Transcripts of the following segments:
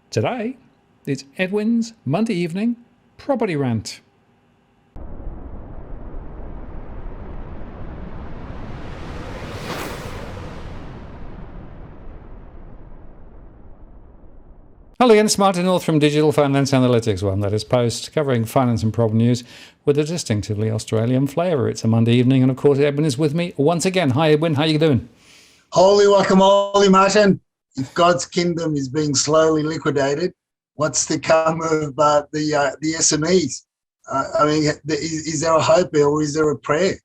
Today, it's Edwin's Monday evening property rant. Hello again, it's Martin North from Digital Finance Analytics, one that is post covering finance and property news with a distinctively Australian flavour. It's a Monday evening, and of course Edwin is with me once again. Hi Edwin, how you doing? Holy guacamole, Martin. If God's kingdom is being slowly liquidated, what's to come of the SMEs? Is there a hope or is there a prayer?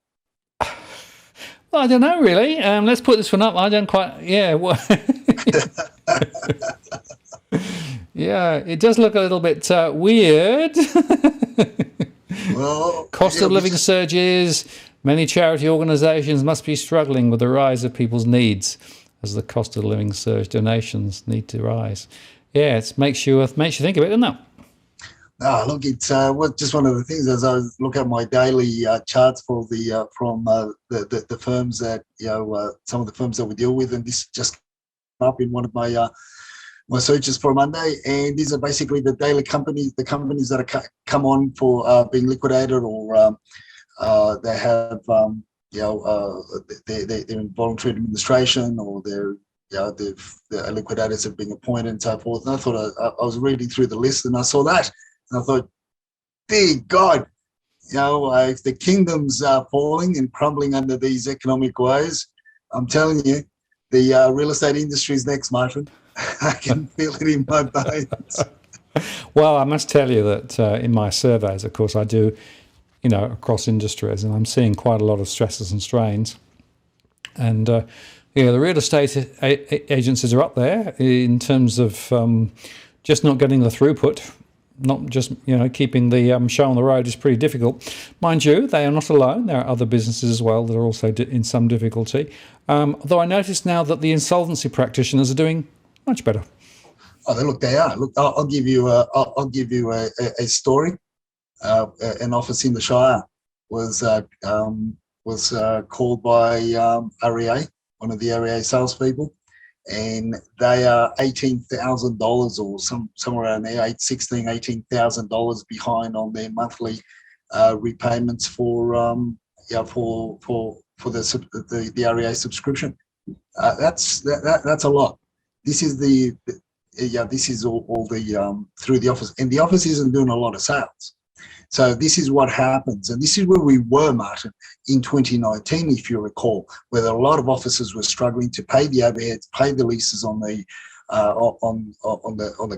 Well, I don't know really. Let's put this one up. I don't quite, yeah. Yeah, it does look a little bit weird. Well, cost of living surges. Many charity organisations must be struggling with the rise of people's needs as the cost of living surge. Donations need to rise. Yeah, it makes you think of it, doesn't it? Look, it's just one of the things as I look at my daily charts for the firms that some of the firms that we deal with, and this just came up in one of my searches for Monday, and these are basically the daily companies, the companies that are come on for being liquidated, or they have they're in voluntary administration, or the liquidators have been appointed and so forth. And I thought I was reading through the list and I saw that, and I thought, dear God, if the kingdom's falling and crumbling under these economic woes, I'm telling you, the real estate industry is next, Martin. I can feel it in my bones. Well, I must tell you that in my surveys, of course, I do, across industries, and I'm seeing quite a lot of stresses and strains. And the real estate agencies are up there in terms of just not getting the throughput, not just keeping the show on the road is pretty difficult. Mind you, they are not alone. There are other businesses as well that are also in some difficulty. Though I notice now that the insolvency practitioners are doing much better. Oh, they are. Look, I'll give you a story. An office in the Shire was called by REA, one of the REA salespeople, and they are $18,000 or somewhere around there, $18,000 behind on their monthly repayments for the REA subscription. That's a lot. This is this is all the through the office, and the office isn't doing a lot of sales. So this is what happens, and this is where we were, Martin, in 2019, if you recall, where a lot of offices were struggling to pay the overheads, pay the leases on the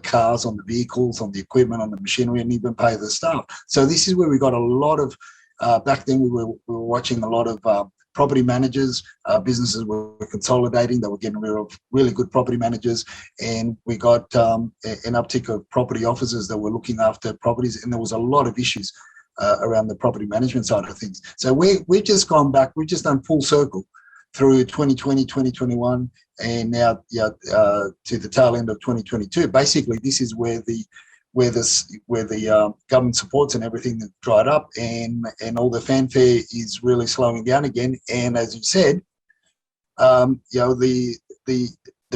cars, on the vehicles, on the equipment, on the machinery, and even pay the staff. So this is where we got a lot of. Back then, we were watching a lot of property managers. Businesses were consolidating. They were getting rid of really good property managers, and we got an uptick of property officers that were looking after properties, and there was a lot of issues around the property management side of things. So we've just gone back. We've just done full circle through 2020, 2021, and now to the tail end of 2022. Basically, this is where the government supports and everything that dried up, and all the fanfare is really slowing down again. And as you said, the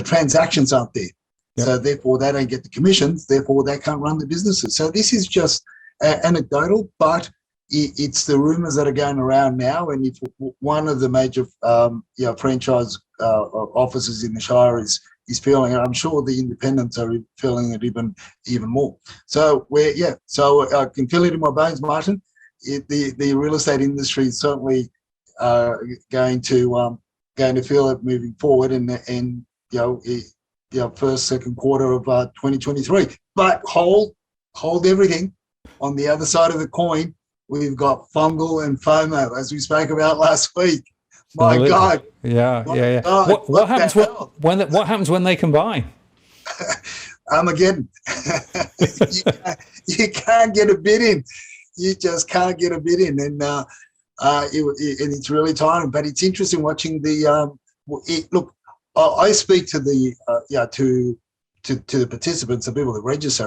transactions aren't there, yep. So therefore they don't get the commissions. Therefore they can't run the businesses. So this is just anecdotal, but it's the rumours that are going around now. And if one of the major franchise offices in the Shire is feeling it, I'm sure the independents are feeling it even more. So I can feel it in my bones, Martin. The real estate industry is certainly going to feel it moving forward, and first, second quarter of 2023. But hold everything. On the other side of the coin, we've got fungal and FOMO, as we spoke about last week. My God. Yeah. God, what happens what happens when they combine? Armageddon. you can't get a bid in. You just can't get a bid in, and it's really tiring. But it's interesting watching the look. I speak to the to the participants, the people that register.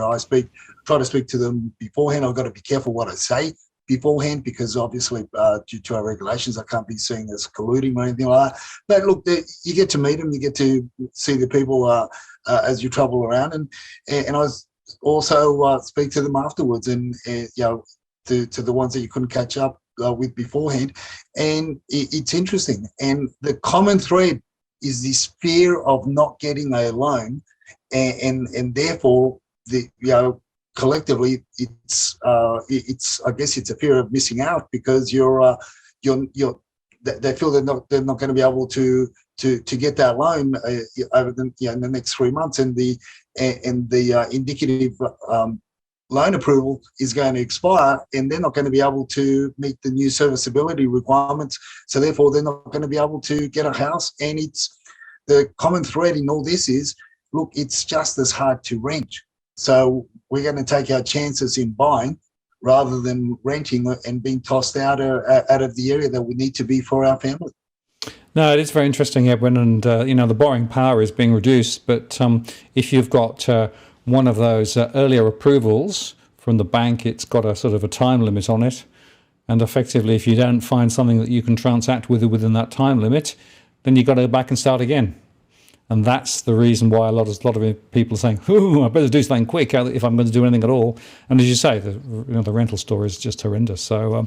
Try to speak to them beforehand. I've got to be careful what I say, beforehand, because obviously due to our regulations, I can't be seen as colluding or anything like that. But look, you get to meet them, you get to see the people as you travel around, and I also speak to them afterwards, and to the ones that you couldn't catch up with beforehand, and it's interesting. And the common thread is this fear of not getting a loan, and therefore collectively it's I guess it's a fear of missing out, because you're they feel they're not going to be able to get that loan over in the next 3 months, and the indicative loan approval is going to expire, and they're not going to be able to meet the new serviceability requirements. So therefore, they're not going to be able to get a house. And it's the common thread in all this is, look, it's just as hard to rent. So we're going to take our chances in buying rather than renting and being tossed out of the area that we need to be for our family. No, it is very interesting, Edwin, and the borrowing power is being reduced. But if you've got one of those earlier approvals from the bank, it's got a sort of a time limit on it, and effectively, if you don't find something that you can transact with within that time limit, then you've got to go back and start again. And that's the reason why a lot of people are saying, "Ooh, I better do something quick if I'm going to do anything at all." And as you say, the rental store is just horrendous. So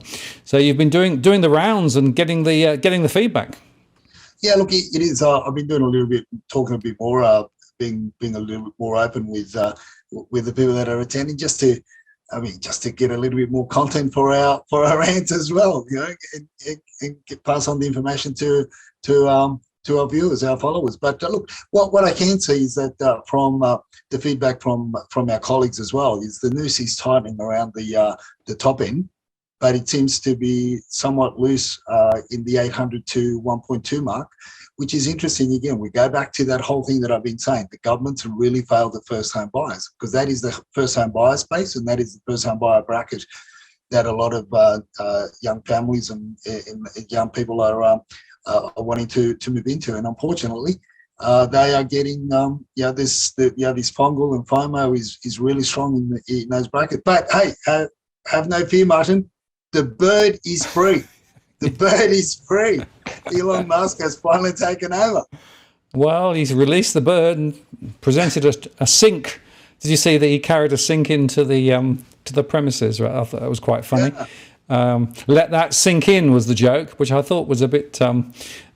you've been doing the rounds and getting the feedback. Yeah, look, it is. I've been doing a little bit, talking a bit more, being a little bit more open with the people that are attending, just to get a little bit more content for our rants as well, and pass on the information to our viewers, our followers. But look, what I can see is that from the feedback from our colleagues as well, is the noose is tightening around the top end, but it seems to be somewhat loose in the 800 to 1.2 mark, which is interesting. Again, we go back to that whole thing that I've been saying. The government's really failed the first home buyers, because that is the first home buyer space, and that is the first home buyer bracket that a lot of young families and young people are wanting to move into. And unfortunately, they are getting this fungal and FOMO is really strong in those brackets. But hey, have no fear, Martin. The bird is free. The bird is free. Elon Musk has finally taken over. Well, he's released the bird and presented a sink. Did you see that he carried a sink into the premises? Right? I thought that was quite funny. Yeah. Let that sink in was the joke, which I thought was a bit.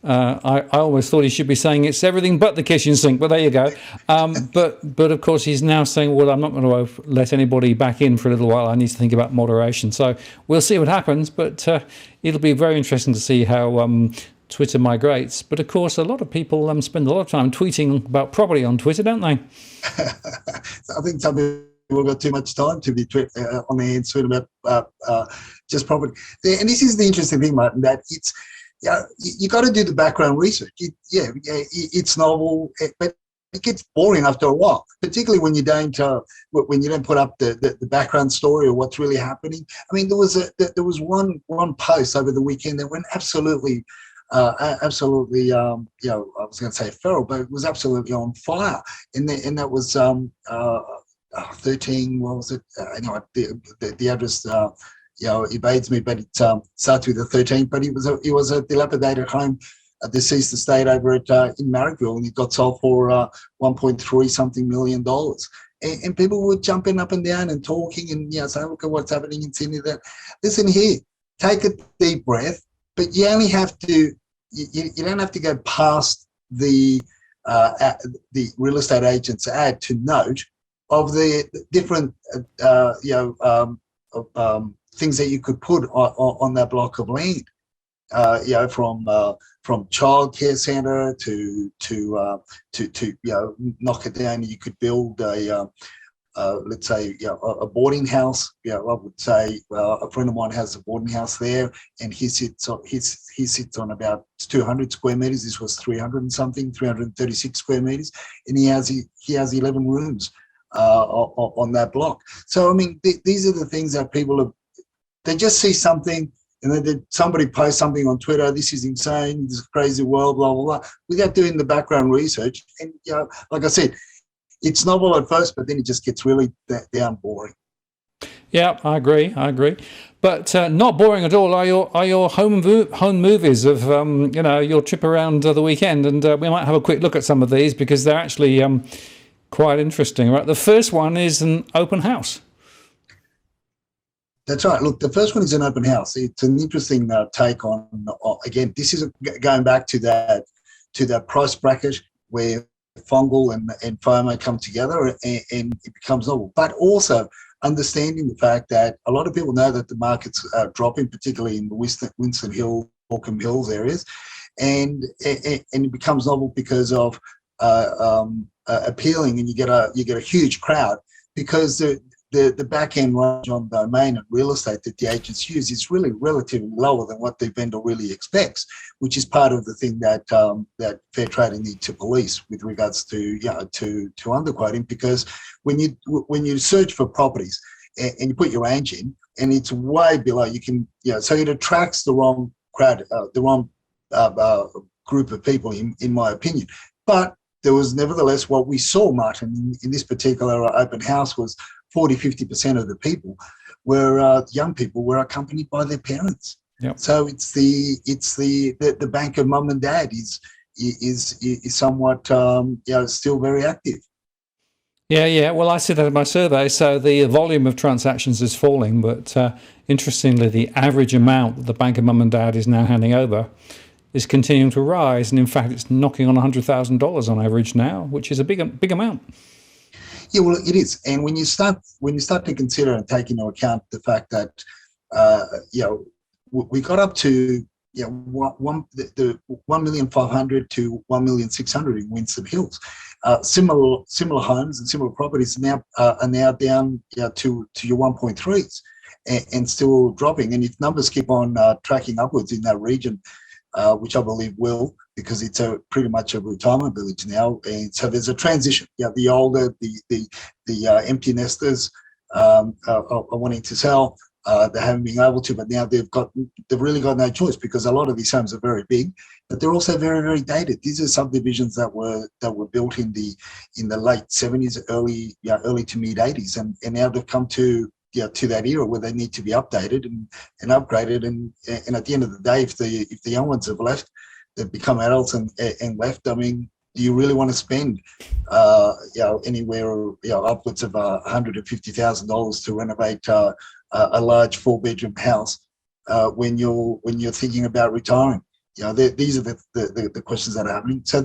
I always thought he should be saying it's everything but the kitchen sink, but there you go. But of course he's now saying, well, I'm not going to let anybody back in for a little while. I need to think about moderation. So we'll see what happens, but it'll be very interesting to see how Twitter migrates. But of course, a lot of people spend a lot of time tweeting about property on Twitter, don't they? I think some people got too much time to be on their hands tweeting about just property. And this is the interesting thing, Martin, that it's, you got to do the background research. It's novel, but it gets boring after a while, particularly when you don't put up the background story or what's really happening. I mean, there was one post over the weekend that went absolutely. I was going to say feral, but it was absolutely on fire, and that was 13. What was it? The address. Evades me, but it starts with a 13. But it was a dilapidated home, a deceased estate over in Marrickville, and it got sold for $1.3 something million. And people were jumping up and down and talking and saying, look at what's happening in Sydney. That listen here, take a deep breath, but you only have to. You don't have to go past the real estate agent's ad to note of the different things that you could put on that block of land, from childcare centre to knock it down. You could build let's say a boarding house. I would say a friend of mine has a boarding house there, and he sits on about 200 square meters. This was 300 and something, 336 square meters, and he has 11 rooms on that block. So I mean, these are the things that people have. They just see something, and then somebody posts something on Twitter. This is insane. This is a crazy world. Blah blah blah. Without doing the background research, and like I said, it's novel at first, but then it just gets really down boring. Yeah, I agree. But not boring at all. Are your home movies of your trip around the weekend? And we might have a quick look at some of these because they're actually quite interesting. Right, the first one is an open house. That's right. Look, the first one is an open house. It's an interesting take on. Again, this is going back to that price bracket where fungal and FOMO come together, and it becomes novel. But also understanding the fact that a lot of people know that the market's dropping, particularly in the Winston Hill, Morecambe Hills areas, and it becomes novel because of appealing, and you get a huge crowd because the back end range on domain and real estate that the agents use is really relatively lower than what the vendor really expects, which is part of the thing that that fair trading need to police with regards to to underquoting, because when you search for properties and you put your range in and it's way below, you can so it attracts the wrong crowd, the wrong group of people, in my opinion. But there was nevertheless what we saw, Martin, in this particular open house was 40-50% of the people were young people were accompanied by their parents. Yep. So it's the bank of mum and dad is somewhat still very active. Yeah. Well, I see that in my survey. So the volume of transactions is falling, but interestingly, the average amount that the bank of mum and dad is now handing over is continuing to rise, and in fact, it's knocking on $100,000 on average now, which is a big amount. Yeah, well, it is, and when you start to consider and take into account the fact that we got up to the 1,500,000 to 1,600,000 in Winston Hills. Similar homes and similar properties are now down to your 1.3s and still dropping. And if numbers keep on tracking upwards in that region, which I believe will, because it's pretty much a retirement village now, and so there's a transition. The older, the empty nesters are wanting to sell. They haven't been able to, but now they've really got no choice, because a lot of these homes are very big, but they're also very, very dated. These are subdivisions that were built in the late 70s, early to mid 80s, and now they've come to that era where they need to be updated and upgraded. And at the end of the day, if the young ones have left, they've become adults and left. I mean, do you really want to spend anywhere upwards of $150,000 to renovate a large 4-bedroom house when you're thinking about retiring? These are the questions that are happening. So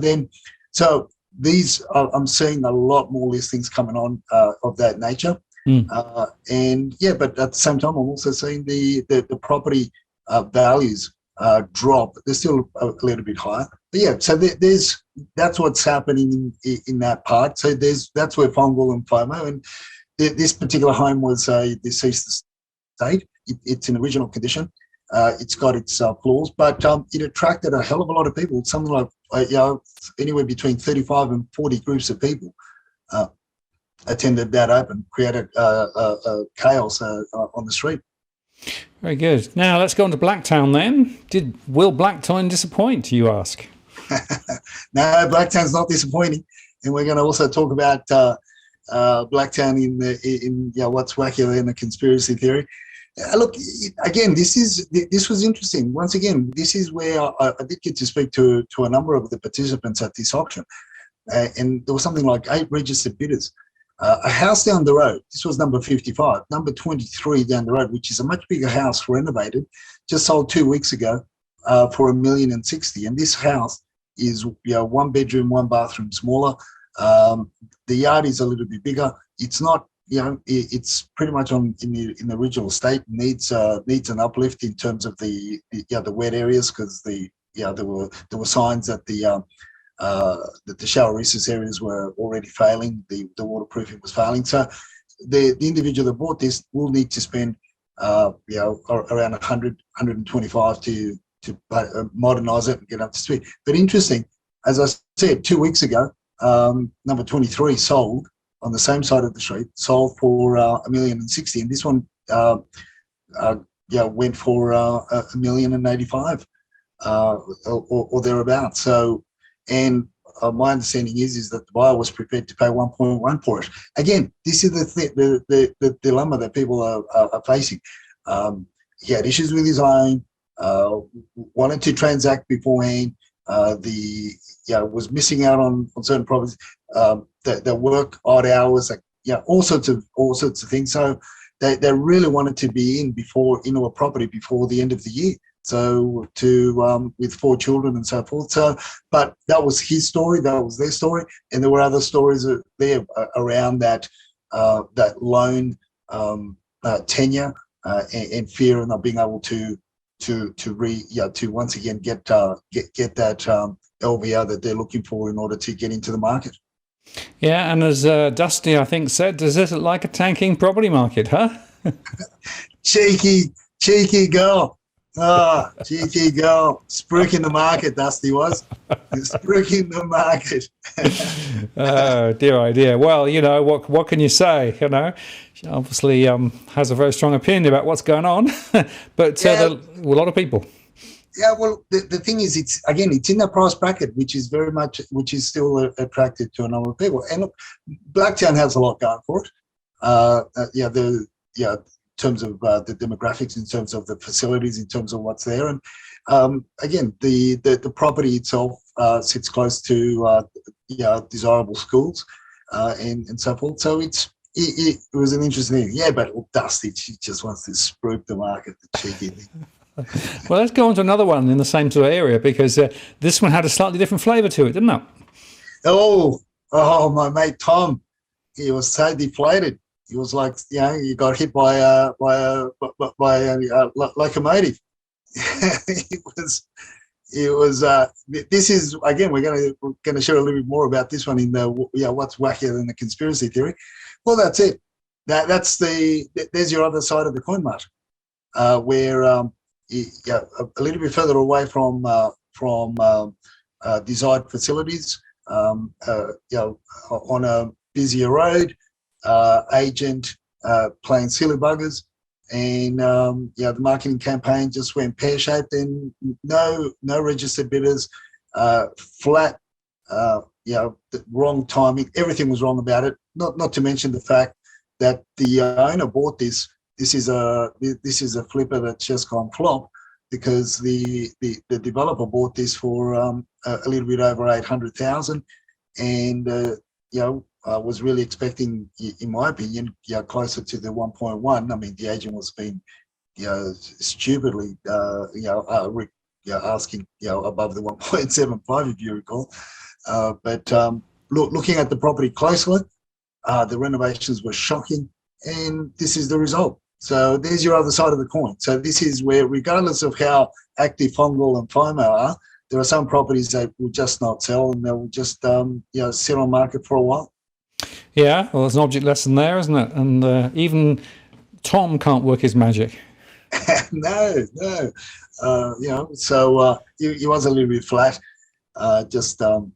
these I'm seeing a lot more listings coming on of that nature. But at the same time, I'm also seeing the property values drop. They're still a little bit higher. But so that's what's happening in that part. So that's where fungal and FOMO, and this particular home was a deceased estate. It's in original condition. It's got its flaws, but it attracted a hell of a lot of people. Something like anywhere between 35 and 40 groups of people attended that open, created chaos on the street. Very good. Now let's go on to Blacktown then. Will Blacktown disappoint, you ask? No, Blacktown's not disappointing, and we're going to also talk about Blacktown in what's wackier than a conspiracy theory. Look, again, this was interesting. Once again, this is where I did get to speak to a number of the participants at this auction, and there was something like 8 registered bidders. A house down the road, this was number 55, number 23 down the road, which is a much bigger house, renovated, just sold 2 weeks ago for $1,060,000. And this house is 1 bedroom, 1 bathroom smaller. The yard is a little bit bigger. It's not, it's pretty much in the original state. Needs an uplift in terms of the wet areas, because there were signs that that the shower recess areas were already failing. The waterproofing was failing. So the individual that bought this will need to spend around 125 to modernise it and get up to speed. But interesting, as I said 2 weeks ago, number 23 sold on the same side of the street, sold for $1,060,000, and this one went for $1,085,000 or thereabouts. So, and my understanding is that the buyer was prepared to pay 1.1 for it. Again, this is the dilemma that people are facing. He had issues with his home, wanted to transact beforehand. Was missing out on certain properties that work odd hours, all sorts of things. So they really wanted to be into a property before the end of the year. So with 4 children and so forth. So, but that was his story. That was their story, and there were other stories there around that loan tenure and fear of not being able to once again get that LVR that they're looking for in order to get into the market. Yeah, and as Dusty, I think, said, does this look like a tanking property market, huh? cheeky girl. Cheeky girl. Spruiking the market, Dusty was. Spruiking the market. Oh, dear idea. Well, what can you say? She obviously has a very strong opinion about what's going on, but there are a lot of people. Yeah, well, the thing is, it's in the price bracket, which is still attractive to a number of people. And look, Blacktown has a lot going for it. In terms of the demographics, in terms of the facilities, in terms of what's there, and again, the property itself sits close to desirable schools and so forth. So it was an interesting thing. Yeah, but Dusty, she just wants to spruik the market, the cheeky thing. Well, let's go on to another one in the same sort of area, because this one had a slightly different flavour to it, didn't it? Oh, my mate Tom, he was so deflated. He was like, you got hit by a locomotive. It was. This is again. We're going to share a little bit more about this one in the what's wackier than the conspiracy theory. Well, that's it. There's your other side of the coin, Martin, where a little bit further away from desired facilities, on a busier road, agent playing silly buggers, and the marketing campaign just went pear-shaped, and no registered bidders, flat, the wrong timing. Everything was wrong about it. Not to mention the fact that the owner bought this. This is a flipper that's just gone flop, because the developer bought this for a little bit over 800,000, and was really expecting, in my opinion, closer to the 1.1. I mean, the agent was being, stupidly, asking, above the 1.75, if you recall. But looking at the property closely, the renovations were shocking, and this is the result. So there's your other side of the coin. So this is where, regardless of how active fungal and FOMO are, there are some properties that will just not sell, and they'll just sit on market for a while. Yeah, well, there's an object lesson there, isn't it? And even Tom can't work his magic. No. So he was a little bit flat. He was telling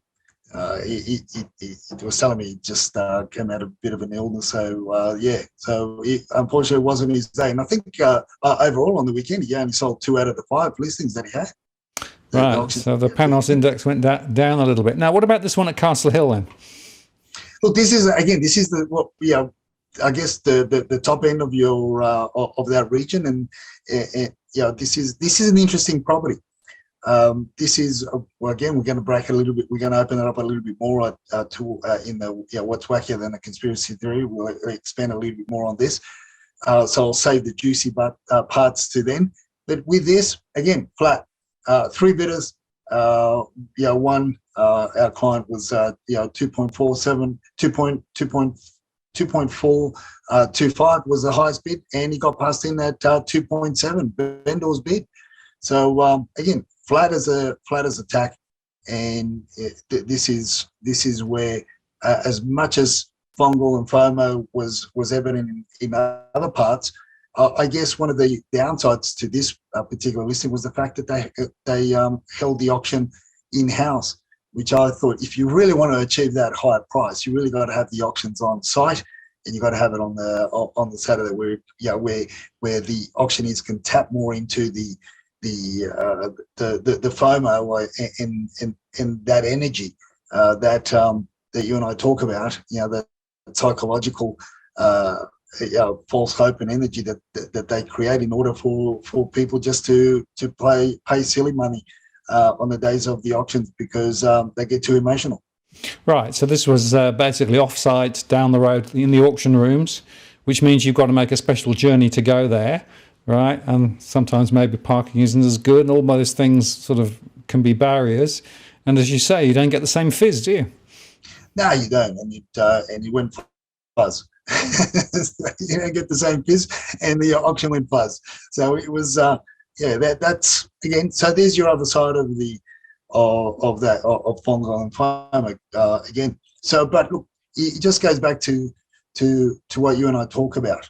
me he just came out of a bit of an illness. So, so unfortunately it wasn't his day. And I think overall on the weekend, he only sold 2 out of the 5 listings that he had. Right, so the Panos index went down a little bit. Now, what about this one at Castle Hill then? Look, this is the top end of your of that region, and this is an interesting property. This is again, we're going to break it a little bit. We're going to open it up a little bit more in the what's wackier than a conspiracy theory. We'll expand a little bit more on this. So I'll save the juicy parts to then. But with this, again, flat, 3 bidders. One, our client was 2.425 was the highest bid, and he got passed in at 2.7 vendor's bid. So again, flat as a tack, and this is where as much as fungal and FOMO was evident in other parts. I guess one of the downsides to this particular listing was the fact that they held the auction in-house, which I thought, if you really want to achieve that higher price, you really got to have the auctions on site, and you got to have it on the Saturday where the auctioneers can tap more into the FOMO and that energy that you and I talk about, the psychological false hope and energy that they create in order for people just to pay silly money on the days of the auctions because they get too emotional. Right. So this was basically off-site, down the road in the auction rooms, which means you've got to make a special journey to go there, right? And sometimes maybe parking isn't as good, and all those things sort of can be barriers. And as you say, you don't get the same fizz, do you? No, you don't, and you went fuzz. You don't get the same fizz, and the auction went fuzz. So it was, that's again. So there's your other side of the of that of fungal lymphoma again. So, but look, it just goes back to what you and I talk about.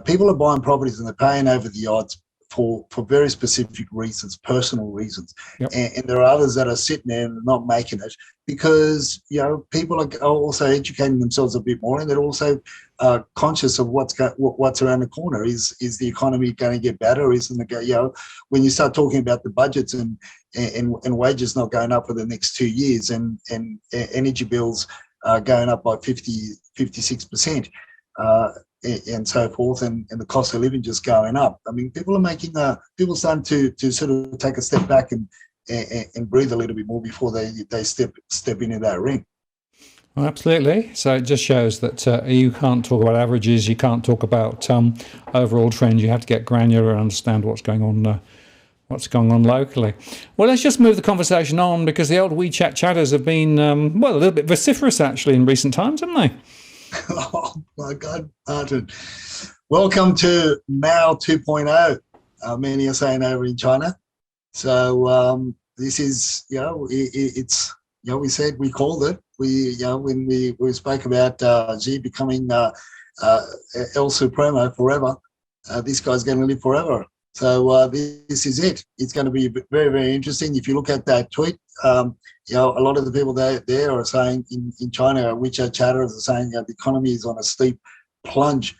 People are buying properties and they're paying over the odds for very specific reasons, personal reasons. Yep. And there are others that are sitting there and not making it because people are also educating themselves a bit more, and they're also conscious of what's around the corner. Is the economy going to get better? Isn't it? When you start talking about the budgets and wages not going up for the next 2 years, and energy bills going up by 56%. And so forth, and the cost of living just going up. I mean, people are starting to sort of take a step back and breathe a little bit more before they step into that ring. Well, absolutely. So it just shows that you can't talk about averages, you can't talk about overall trends. You have to get granular and understand what's going on locally. Well, let's just move the conversation on, because the old WeChat chatters have been a little bit vociferous actually in recent times, haven't they? Oh my God, Martin. Welcome to Mao 2.0. Many are saying over in China. So this is, it's, we said, we called it. When we spoke about Xi becoming El Supremo forever, this guy's going to live forever. So this is it. It's going to be very, very interesting. If you look at that tweet, a lot of the people there are saying in China, WeChat chatters are saying the economy is on a steep plunge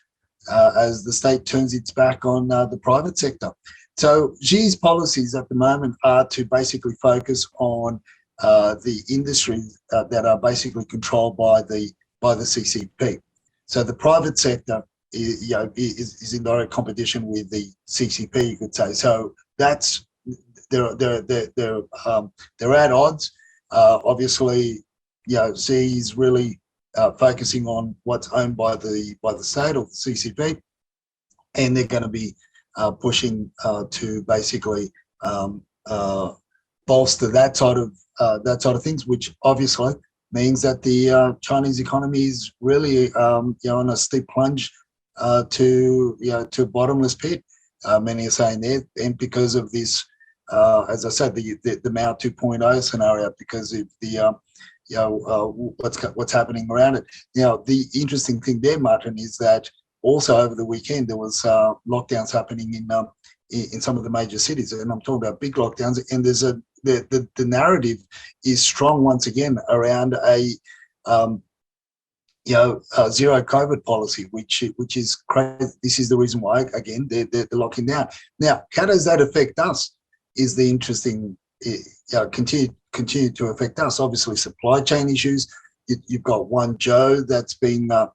as the state turns its back on the private sector. So Xi's policies at the moment are to basically focus on the industries that are basically controlled by the CCP. So the private sector is in direct competition with the CCP, you could say. So that's they're at odds. Obviously, Xi is really focusing on what's owned by the state or the CCP, and they're going to be pushing to basically bolster that side of things, which obviously means that the Chinese economy is really on a steep plunge to a bottomless pit. Many are saying there, and because of this, as I said, the Mao 2.0 scenario, because of the what's happening around it. Now, the interesting thing there, Martin, is that also over the weekend there was lockdowns happening in some of the major cities, and I'm talking about big lockdowns. And there's the narrative is strong once again around a zero COVID policy, which is crazy. This is the reason why, again, they're locking down. Now, how does that affect us? Is the interesting continue to affect us? Obviously, supply chain issues. You've got Guangzhou that's been a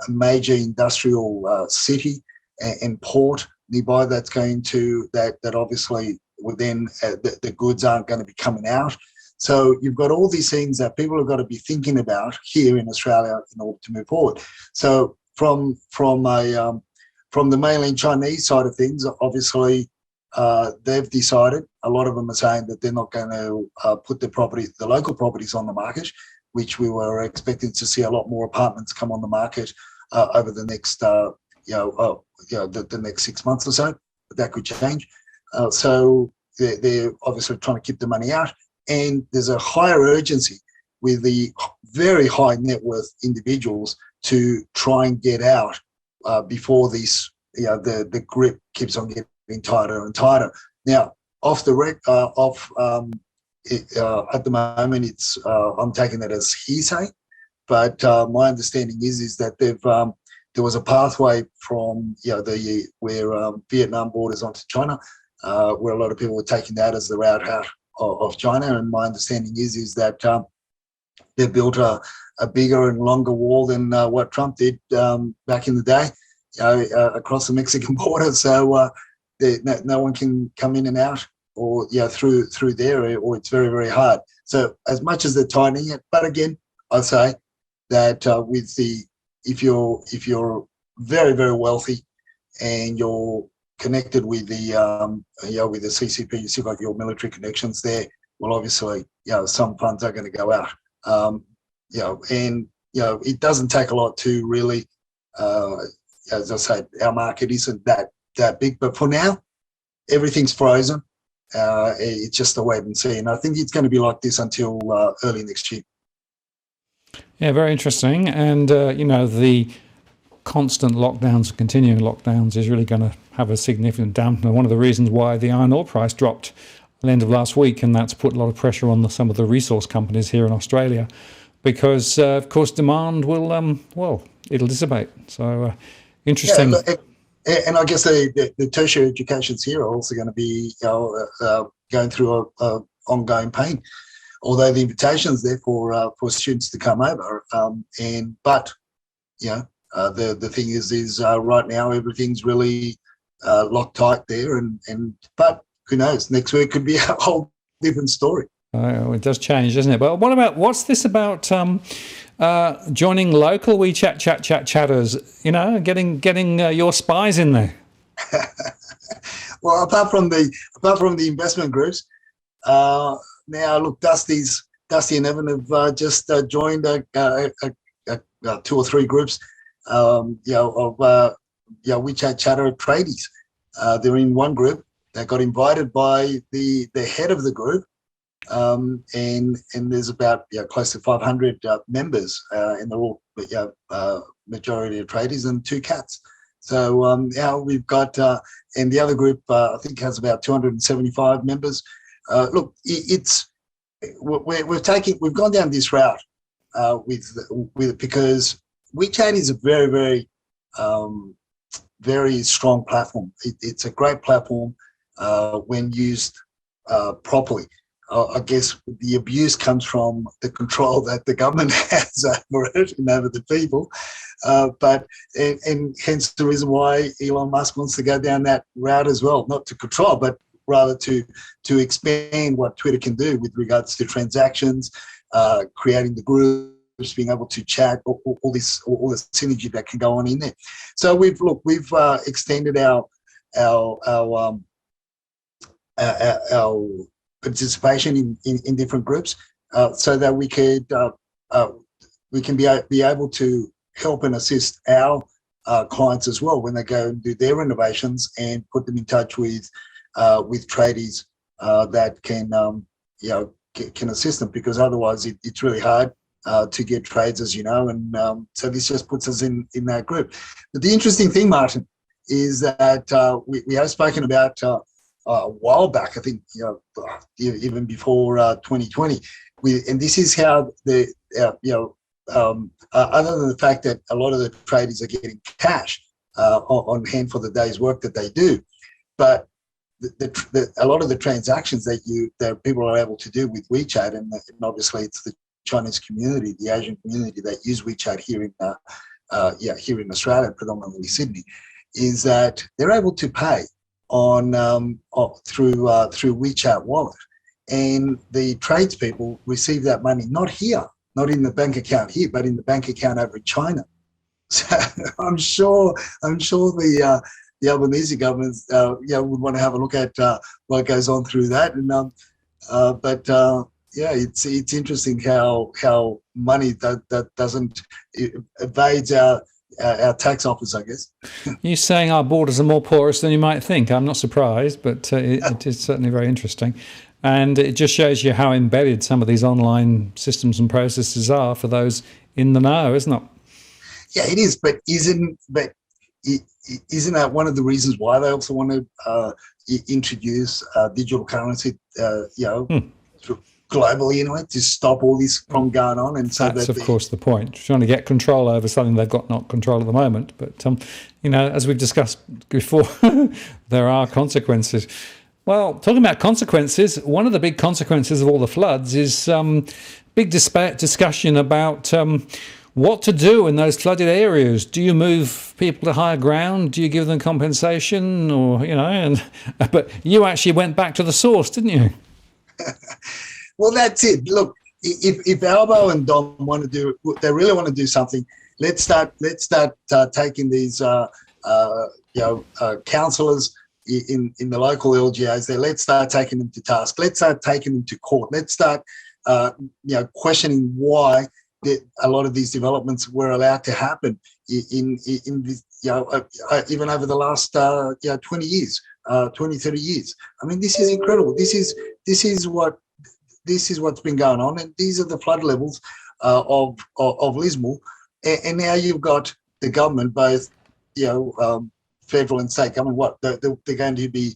major industrial city and port nearby that's going to that obviously then the goods aren't going to be coming out. So you've got all these things that people have got to be thinking about here in Australia in order to move forward. So from the mainland Chinese side of things, obviously they've decided, a lot of them are saying that they're not going to put the local properties on the market, which we were expecting to see a lot more apartments come on the market over the next the next 6 months or so. But that could change. So they're obviously trying to keep the money out. And there's a higher urgency with the very high net worth individuals to try and get out before this, the grip keeps on getting tighter and tighter. Now, at the moment, it's I'm taking that as hearsay, but my understanding is that there was a pathway from where Vietnam borders onto China, where a lot of people were taking that as the route out of China, and my understanding is that They've built a bigger and longer wall than what Trump did back in the day, across the Mexican border. So no one can come in and out or through there, or it's very, very hard. So as much as they're tightening it, but again, I say that if you're very, very wealthy and you're connected with the with the CCP, you still got your military connections there. Well, obviously, some funds are going to go out. And it doesn't take a lot to really, as I say, our market isn't that big. But for now, everything's frozen. It's just a wait and see, and I think it's going to be like this until early next year. Yeah, very interesting. And the constant lockdowns, continuing lockdowns, is really going to have a significant dampener. One of the reasons why the iron ore price dropped at the end of last week, and that's put a lot of pressure on some of the resource companies here in Australia, because of course demand will it'll dissipate. So interesting. Yeah, and I guess the tertiary educations here are also going to be going through a ongoing pain. Although the invitation's there for students to come over, but the thing is right now everything's really locked tight there, but who knows? Next week could be a whole different story. It does change, doesn't it? But what's this about joining local WeChat chatters? Getting your spies in there. Well, apart from the investment groups, now look, Dusty and Evan have just joined 2 or 3 groups, of WeChat chatter tradies. They're in one group. They got invited by the head of the group. And there's about close to 500 members, and they're all majority of tradies and 2 cats. So now we've got, and the other group I think has about 275 members. Look, we've gone down this route with because WeChat is a very, very very strong platform. It's a great platform when used properly. I guess the abuse comes from the control that the government has over it and over the people. But hence the reason why Elon Musk wants to go down that route as well, not to control, but rather to expand what Twitter can do with regards to transactions, creating the groups, being able to chat, all the synergy that can go on in there. So we've extended our participation in different groups, so that we can be able to help and assist our clients as well when they go and do their innovations, and put them in touch with tradies that can assist them, because otherwise it's really hard to get trades, as you know, and so this just puts us in that group. But the interesting thing, Martin, is that we have spoken about a while back, I think, even before 2020, and this is how other than the fact that a lot of the traders are getting cash on hand for the day's work that they do, but a lot of the transactions that people are able to do with WeChat, and obviously it's the Chinese community, the Asian community that use WeChat here in Australia, predominantly Sydney, is that they're able to pay through WeChat wallet, and the tradespeople receive that money not in the bank account here, but in the bank account over in China. So I'm sure the Albanese government would want to have a look at what goes on through that, and it's interesting how money that doesn't evades our tax office, I guess. You're saying our borders are more porous than you might think. I'm not surprised, but it is certainly very interesting. And it just shows you how embedded some of these online systems and processes are for those in the know, isn't it? Yeah, it is. But isn't that one of the reasons why they also want to introduce digital currency, globally anyway, to stop all this from going on? And so that's of course the point, trying to get control over something they've got not control at the moment. But as we've discussed before, there are consequences. Well, talking about consequences, one of the big consequences of all the floods is big discussion about what to do in those flooded areas. Do you move people to higher ground? Do you give them compensation? Or, but you actually went back to the source, didn't you? Well, that's it. Look, if Albo and Dom want to do, they really want to do something. Let's start taking these councillors in the local LGAs there. Let's start taking them to task. Let's start taking them to court. Let's start questioning why a lot of these developments were allowed to happen in this, even over the last 20 years, 20, 30 years. I mean, this is incredible. This is what's been going on, and these are the flood levels of Lismore. And now you've got the government, both federal and state government. What they're going to be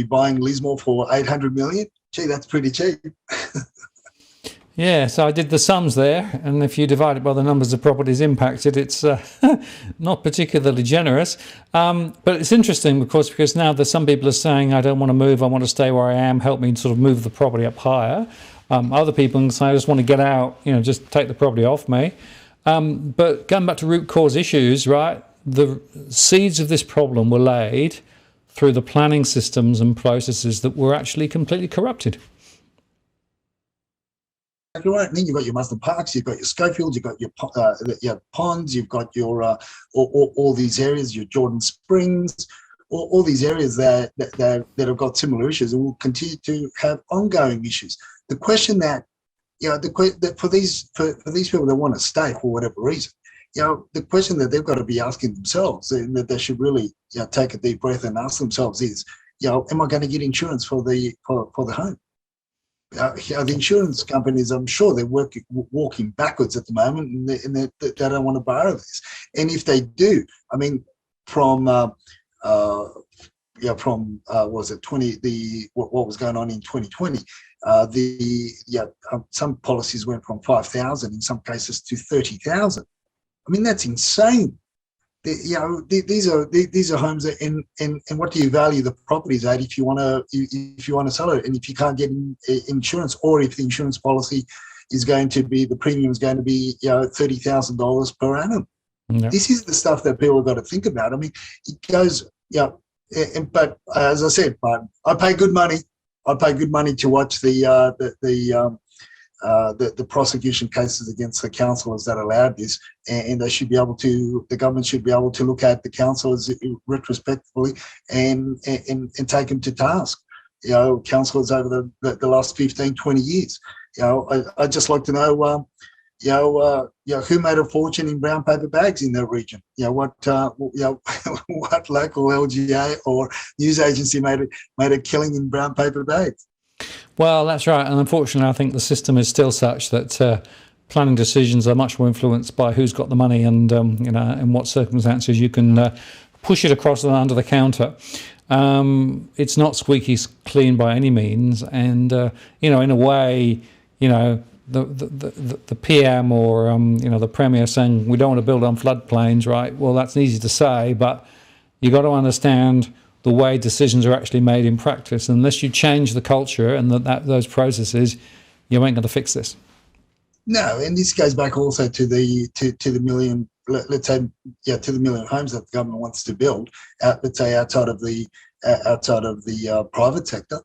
buying Lismore for $800 million. Gee, that's pretty cheap. Yeah, so I did the sums there, and if you divide it by the numbers of properties impacted, it's not particularly generous. But it's interesting, of course, because now there's some people are saying, I don't want to move, I want to stay where I am, help me sort of move the property up higher. Other people say, I just want to get out, just take the property off me. But going back to root cause issues, right, the seeds of this problem were laid through the planning systems and processes that were actually completely corrupted. Right. And then you've got your Muslim Parks, you've got your Schofields, you've got your ponds, you've got your all these areas, your Jordan Springs, all these areas that have got similar issues and will continue to have ongoing issues. The question that for these people that want to stay for whatever reason, the question that they've got to be asking themselves, and that they should really take a deep breath and ask themselves is, am I going to get insurance for the home? The insurance companies, I'm sure they're walking backwards at the moment, and they don't want to borrow this. And if they do, I mean, from what was it 20? What was going on in 2020? Some policies went from 5,000 in some cases to 30,000. I mean, that's insane. These are homes, and what do you value the properties at if you want to sell it, and if you can't get insurance, or if the insurance policy is going to be, the premium is going to be $30,000 per annum. Yeah. This is the stuff that people have got to think about. I mean, it goes but as I said, I pay good money. I pay good money to watch the prosecution cases against the councillors that allowed this, and they should be able to, the government should be able to look at the councillors retrospectively and take them to task. Councillors over the last 15, 20 years. I'd just like to know, who made a fortune in brown paper bags in that region? What local LGA or news agency made a killing in brown paper bags? Well, that's right. And unfortunately, I think the system is still such that planning decisions are much more influenced by who's got the money and, in what circumstances you can push it across and under the counter. It's not squeaky clean by any means. And, in a way, the PM or, the Premier saying we don't want to build on floodplains, right? Well, that's easy to say, but you've got to understand the way decisions are actually made in practice. Unless you change the culture and those processes, you ain't going to fix this. No, and this goes back also to the million, let's say, to the million homes that the government wants to build, let's say outside of the private sector,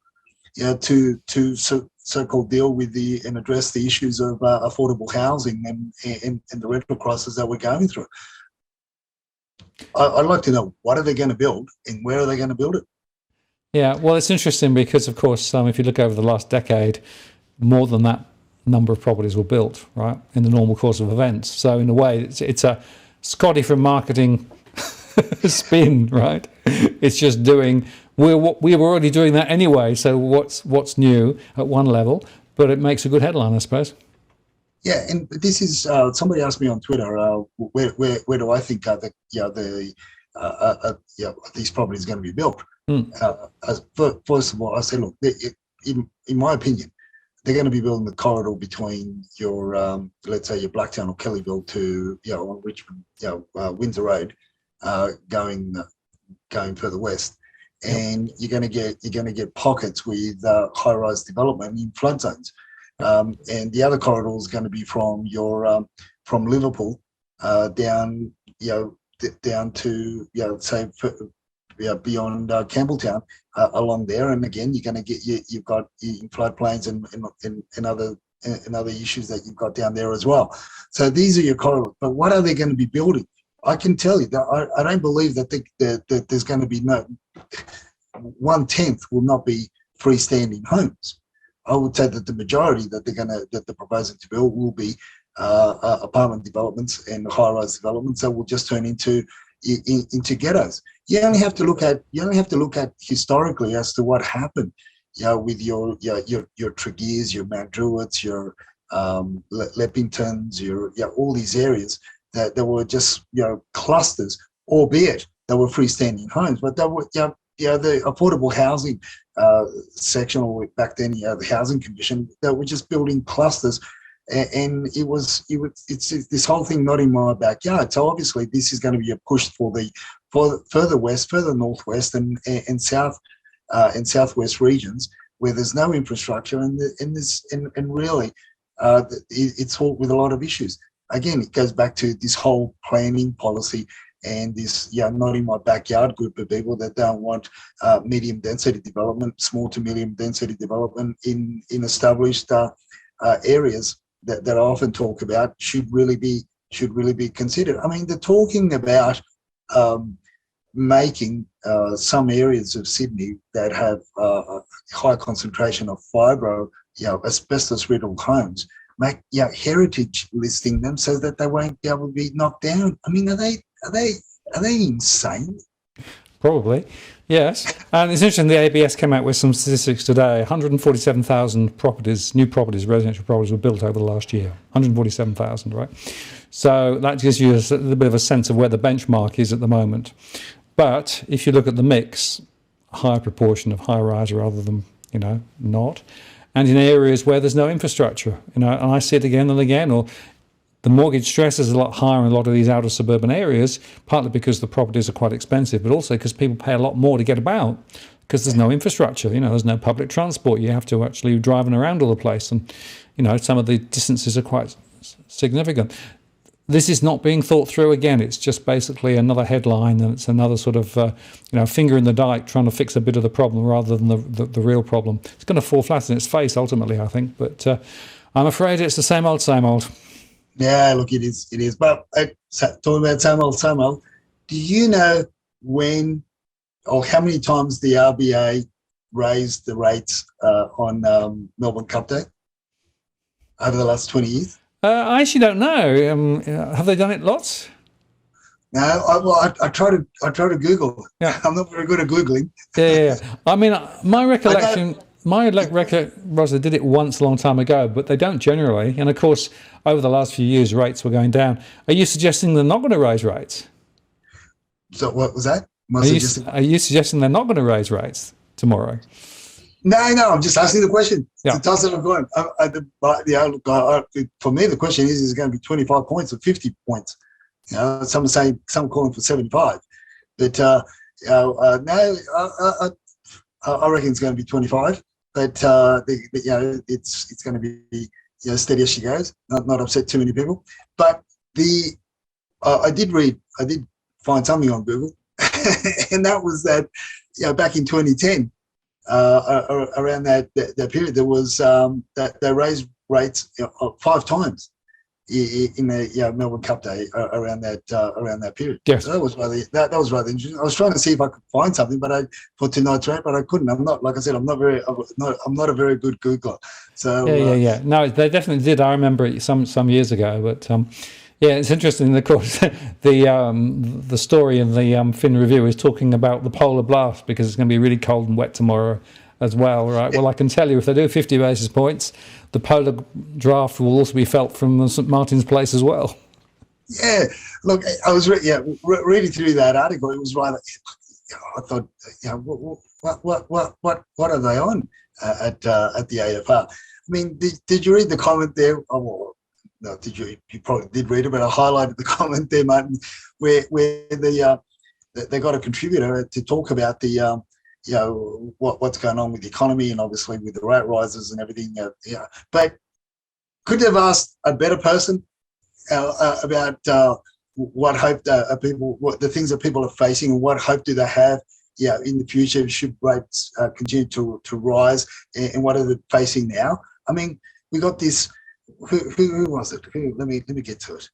to so-called deal with and address the issues of affordable housing and the rental crisis that we're going through. I'd like to know, what are they going to build and where are they going to build it? Yeah, well, it's interesting because, of course, if you look over the last decade, more than that number of properties were built, right, in the normal course of events. So in a way, it's a Scotty from marketing spin, right? It's just we were already doing that anyway. So what's new at one level? But it makes a good headline, I suppose. Yeah, and this is somebody asked me on Twitter, where do I think these properties are going to be built? First of all, I say, look, in my opinion, they're going to be building the corridor between your let's say your Blacktown or Kellyville to on Richmond, Windsor Road, going further west. and you're going to get pockets with high-rise development in flood zones, and the other corridor is going to be from your from Liverpool down down to say beyond Campbelltown along there, and again you're going to get you've got in floodplains and other issues that you've got down there as well. So these are your corridors. But what are they going to be building? I can tell you that I don't believe that there's going to be no 1/10 will not be freestanding homes. I would say that the majority that they're proposing to build will be apartment developments and high-rise developments that will just turn into ghettos. You only have to look at historically as to what happened, with your Tregears, your Mount Druitts, your Leppingtons, your all these areas that were just clusters, albeit they were freestanding homes, but they were the affordable housing section, or back then the housing commission, that were just building clusters, and it's this whole thing not in my backyard. So obviously this is going to be a push for further west, further northwest, and south and southwest regions where there's no infrastructure, and really it's fraught with a lot of issues. Again, it goes back to this whole planning policy and this not in my backyard group of people that don't want medium density development, small to medium density development in established areas that I often talk about should really be considered. I mean, they're talking about making some areas of Sydney that have a high concentration of fibro, asbestos riddled homes, make heritage listing them so that they won't be able to be knocked down. I mean, are they insane? Probably, yes. And it's interesting, the ABS came out with some statistics today. 147,000 properties, new properties, residential properties were built over the last year. 147,000, right? So that gives you a little bit of a sense of where the benchmark is at the moment. But if you look at the mix, a higher proportion of high-rise rather than, not. And in areas where there's no infrastructure, and I see it again and again, or the mortgage stress is a lot higher in a lot of these outer suburban areas, partly because the properties are quite expensive, but also because people pay a lot more to get about because there's no infrastructure. There's no public transport. You have to actually driving around all the place, and some of the distances are quite significant. This is not being thought through again. It's just basically another headline, and it's another sort of finger in the dike trying to fix a bit of the problem rather than the real problem. It's going to fall flat in its face ultimately, I think, but I'm afraid it's the same old, same old. Yeah, look, it is. But talking about same old, do you know when or how many times the RBA raised the rates on Melbourne Cup Day over the last 20 years? I actually don't know. Have they done it lots? No, I try to Google. Yeah. I'm not very good at Googling. Yeah. I mean, my recollection... was they did it once a long time ago, but they don't generally. And of course, over the last few years, rates were going down. Are you suggesting they're not going to raise rates? So what was that? Are you suggesting they're not going to raise rates tomorrow? No, I'm just asking the question. Yeah. It's a going. For me, the question is it going to be 25 points or 50 points? Some saying, some calling for 75. But no, I reckon it's going to be 25. But it's going to be steady as she goes. Not upset too many people. But I did find something on Google, and that was that back in 2010, around that period, there was that they raised rates 5 times in the Melbourne Cup Day around that period. Yes. So that was rather interesting. I was trying to see if I could find something, but for tonight's rant, but I couldn't. I'm not, like I said, I'm not a very good Googler. So yeah. No, they definitely did. I remember it some years ago, but it's interesting. Of course, the story in the Fin Review is talking about the polar blast because it's going to be really cold and wet tomorrow as well, right? Well, I can tell you if they do 50 basis points, the polar draft will also be felt from St Martin's Place as well. Yeah, look, I was reading through that article. It was rather. I thought, what are they on at the AFR? I mean, did you read the comment there? Oh, well, no, did you? You probably did read it, but I highlighted the comment there, Martin, where they got a contributor to talk about the what's going on with the economy and obviously with the rate rises and everything. But could have asked a better person about what hope people, what the things that people are facing, and what hope do they have in the future should rates continue to rise, and what are they facing now? I mean, we got this. Who was it? Let me get to it.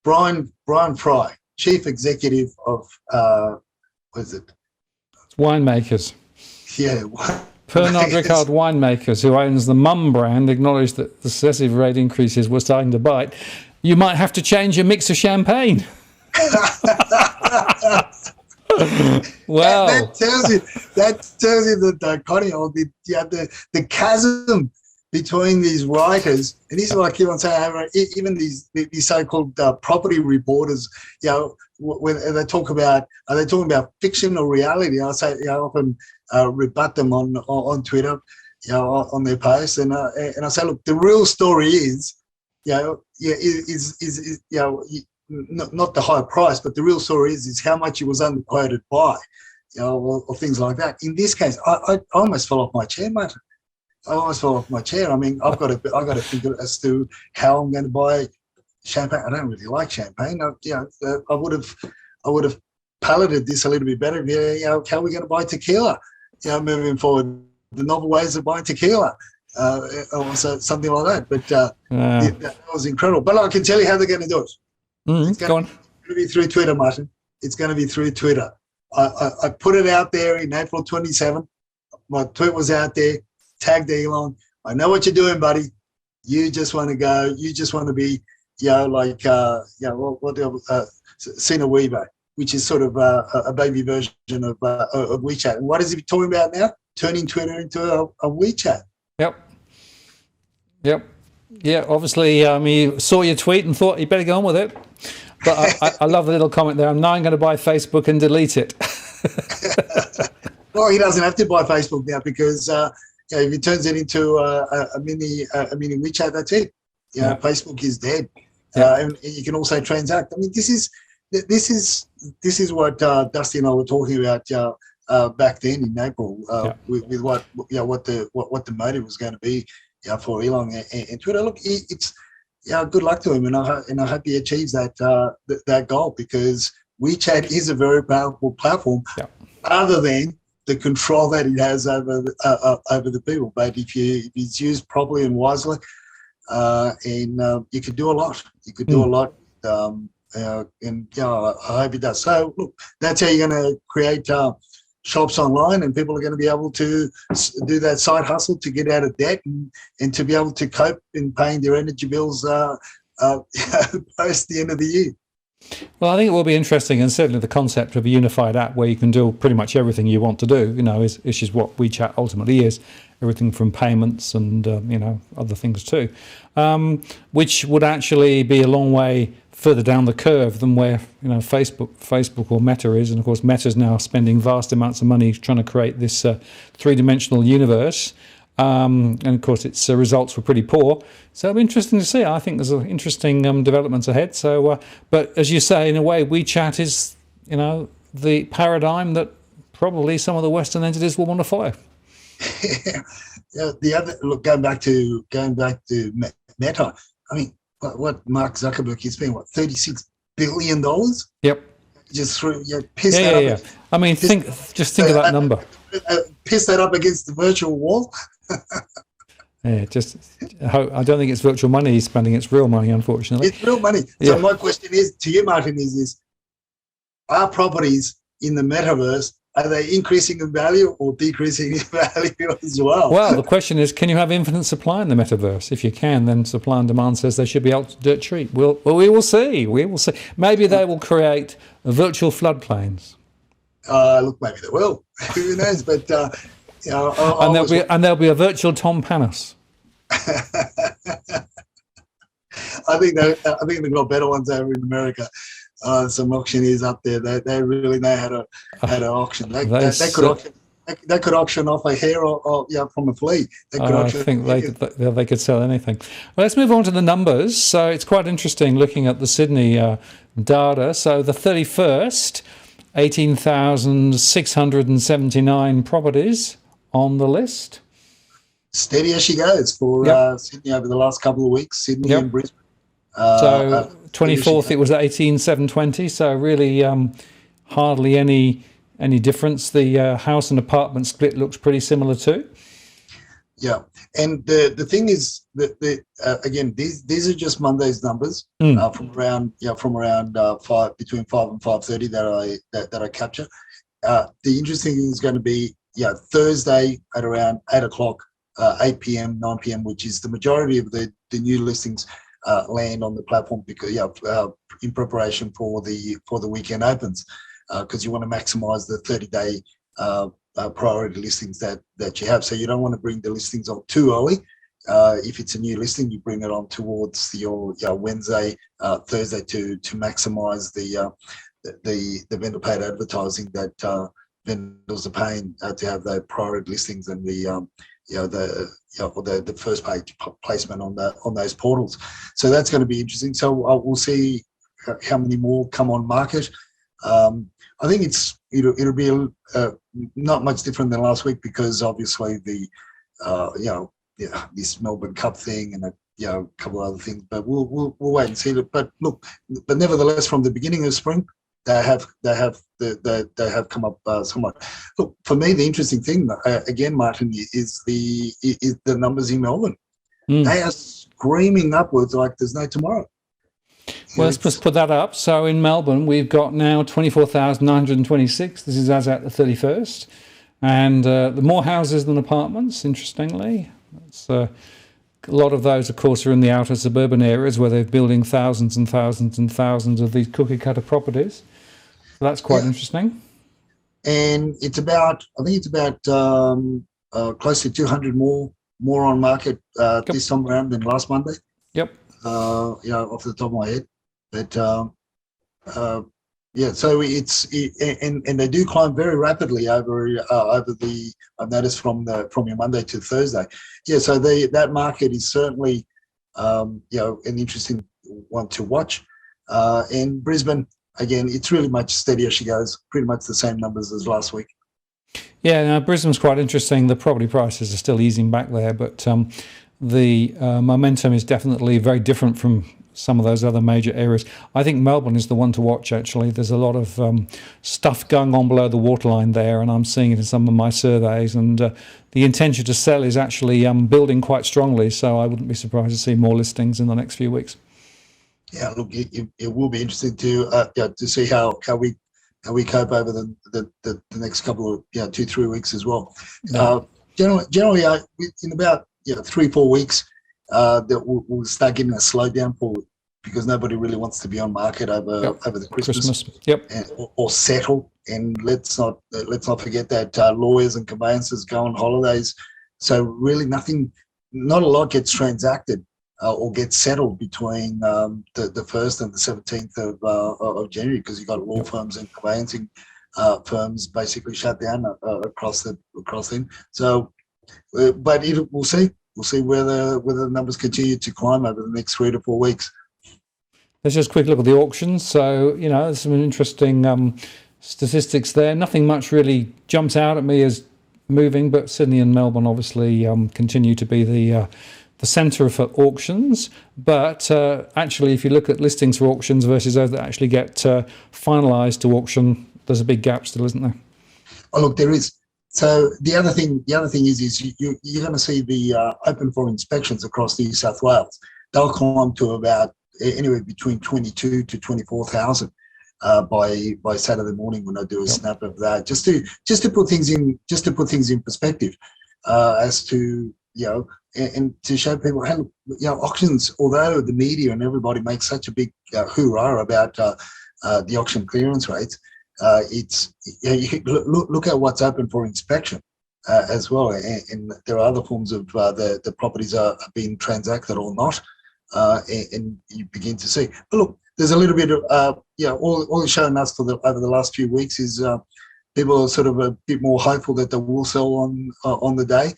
Brian Fry, Chief Executive of what is it? Winemakers. Yeah. Pernod Ricard Winemakers, who owns the Mum brand, acknowledged that the successive rate increases were starting to bite. You might have to change your mix of champagne. Wow. That tells you the dichotomy, or the chasm between these writers. And this is what I keep on saying. Even these so-called property reporters, when they talk about, are they talking about fiction or reality? I say, I often rebut them on Twitter, on their posts, and I say, look, the real story is, not the high price, but the real story is how much it was underquoted by, or things like that. In this case, I almost fell off my chair, mate. I almost fell off my chair. I mean, I've got to think as to how I'm going to buy champagne. I don't really like champagne. I would have palated this a little bit better. How are we going to buy tequila? Moving forward, the novel ways of buying tequila, or something like that. But that was incredible. But I can tell you how they're going to do it. It's going to be through Twitter, Martin. It's going to be through Twitter. I put it out there in April 27. My tweet was out there. Tagged Elon. I know what you're doing, buddy. You just want to go. You just want to be, Sina Weibo, which is sort of a baby version of WeChat. And what is he talking about now? Turning Twitter into a WeChat. Yep. Yeah, obviously he saw your tweet and thought he better go on with it. But I love the little comment there. I'm now going to buy Facebook and delete it. Well, he doesn't have to buy Facebook now because if he turns it into a mini WeChat, that's it. Facebook is dead. And you can also transact. I mean, this is what Dusty and I were talking about back then in April with what the motive was going to be for Elon and Twitter. Look, it's good luck to him, and I hope he achieves that goal, because WeChat is a very powerful platform, other than the control that it has over the people. But if it's used properly and wisely, and you could do a lot. You could do a lot, and I hope it does. So look, that's how you're going to create shops online, and people are going to be able to do that side hustle to get out of debt and to be able to cope in paying their energy bills post the end of the year. Well, I think it will be interesting, and certainly the concept of a unified app where you can do pretty much everything you want to do, is what WeChat ultimately is, everything from payments and, other things too, which would actually be a long way further down the curve than where, Facebook or Meta is. And of course, Meta's now spending vast amounts of money trying to create this three-dimensional universe. And of course, its results were pretty poor. So it'll be interesting to see. I think there's interesting developments ahead. So, but as you say, in a way, WeChat is, the paradigm that probably some of the Western entities will want to follow. The other look, going back to Meta. I mean, what Mark Zuckerberg is spending, $36 billion? Yep. Just through piss that up. Yeah. I mean, think of that number. Piss that up against the virtual wall. I don't think it's virtual money he's spending. It's real money, unfortunately. It's real money. So my question is to you, Martin, is are properties in the metaverse, are they increasing in value or decreasing in value as well? Well, the question is, can you have infinite supply in the metaverse? If you can, then supply and demand says they should be out dirt cheap. We will see. We will see. Maybe they will create virtual floodplains. Look, maybe they will. Who knows? But there'll be a virtual Tom Panis. I think they've got better ones over in America. Some auctioneers up there, they really know how to auction. They could auction off a hair or from a flea. I think they could sell anything. Well, let's move on to the numbers. So it's quite interesting looking at the Sydney data. So the 31st, 18,679 properties on the list. Steady as she goes for Sydney over the last couple of weeks, Sydney and Brisbane. So 24th, it was 18,720. So really hardly any difference. The house and apartment split looks pretty similar too. Yeah, and the thing is that again, these are just Monday's numbers from around between 5 and 5:30 that I capture. The interesting thing is going to be Thursday at around 8 o'clock, 8 p.m., 9 p.m., which is the majority of the new listings land on the platform because in preparation for the weekend opens because you want to maximize the 30-day priority listings that you have. So you don't want to bring the listings on too early. If it's a new listing, you bring it on towards your Wednesday, Thursday to maximize the vendor paid advertising that vendors are paying to have their priority listings and the first page placement on those portals. So that's going to be interesting. So we'll see how many more come on market. I think it'll be not much different than last week because obviously the this Melbourne Cup thing and a couple of other things, but we'll wait and see. But look, but nevertheless, from the beginning of spring, they have come up somewhat. Look, for me, the interesting thing again, Martin, is the numbers in Melbourne. They are screaming upwards like there's no tomorrow. Well, let's just put that up. So in Melbourne, we've got now 24,926. This is as at the 31st. And the more houses than apartments, interestingly. It's, a lot of those, of course, are in the outer suburban areas where they're building thousands and thousands and thousands of these cookie-cutter properties. So that's quite interesting. And I think it's about close to 200 more on market this time around than last Monday. Yep. Off the top of my head, but so it's and they do climb very rapidly over the I've noticed from your Monday to Thursday. Yeah, so that market is certainly an interesting one to watch. And Brisbane again, it's really much steady as she goes. Pretty much the same numbers as last week. Yeah, now Brisbane's quite interesting. The property prices are still easing back there, but the momentum is definitely very different from some of those other major areas. I think Melbourne is the one to watch, actually. There's a lot of stuff going on below the waterline there, and I'm seeing it in some of my surveys, and the intention to sell is actually building quite strongly, so I wouldn't be surprised to see more listings in the next few weeks. Yeah, look, it will be interesting to see how we cope over the next couple of 2-3 weeks as well. Yeah. Generally, in about 3-4 weeks, that we'll start getting a slowdown because nobody really wants to be on market over the Christmas. Yep. Or settle. And let's not forget that lawyers and conveyancers go on holidays, so really not a lot gets transacted or gets settled between the 1st and the 17th of January because you've got law firms and conveyancing firms basically shut down across them. So, but we'll see. We'll see whether the numbers continue to climb over the next 3 to 4 weeks. Let's just quick look at the auctions. So, there's some interesting statistics there. Nothing much really jumps out at me as moving, but Sydney and Melbourne obviously continue to be the centre for auctions. But actually, if you look at listings for auctions versus those that actually get finalised to auction, there's a big gap still, isn't there? Oh, look, there is. So the other thing is you're going to see the open for inspections across New South Wales. They'll climb to about anywhere between 22 to 24,000 by Saturday morning when I do a snap of that, just to put things in perspective, as to and to show people how auctions. Although the media and everybody makes such a big hoorah about the auction clearance rates. It's you look at what's open for inspection as well, and there are other forms of the properties are being transacted or not, and you begin to see. But look, there's a little bit of all it's showing us over the last few weeks is people are sort of a bit more hopeful that they will sell on the day,